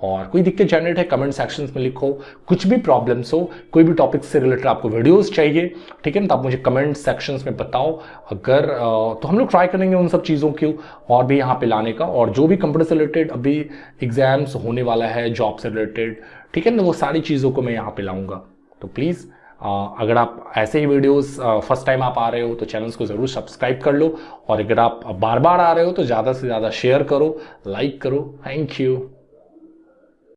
और कोई दिक्कत जनरेट है कमेंट सेक्शंस में लिखो, कुछ भी प्रॉब्लम्स हो, कोई भी टॉपिक से रिलेटेड आपको वीडियोस चाहिए, ठीक है ना, तो आप मुझे कमेंट सेक्शंस में बताओ। अगर तो हम लोग ट्राई करेंगे उन सब चीज़ों को और भी यहाँ पे लाने का, और जो भी कंप्यूटर से रिलेटेड अभी एग्जाम्स होने वाला है, जॉब से रिलेटेड, ठीक है ना, वो सारी चीज़ों को मैं यहाँ पे लाऊंगा। तो प्लीज़ अगर आप ऐसे ही वीडियोस फर्स्ट टाइम आप आ रहे हो तो चैनल्स को ज़रूर सब्सक्राइब कर लो, और अगर आप बार बार आ रहे हो तो ज़्यादा से ज़्यादा शेयर करो, लाइक करो। Thank you.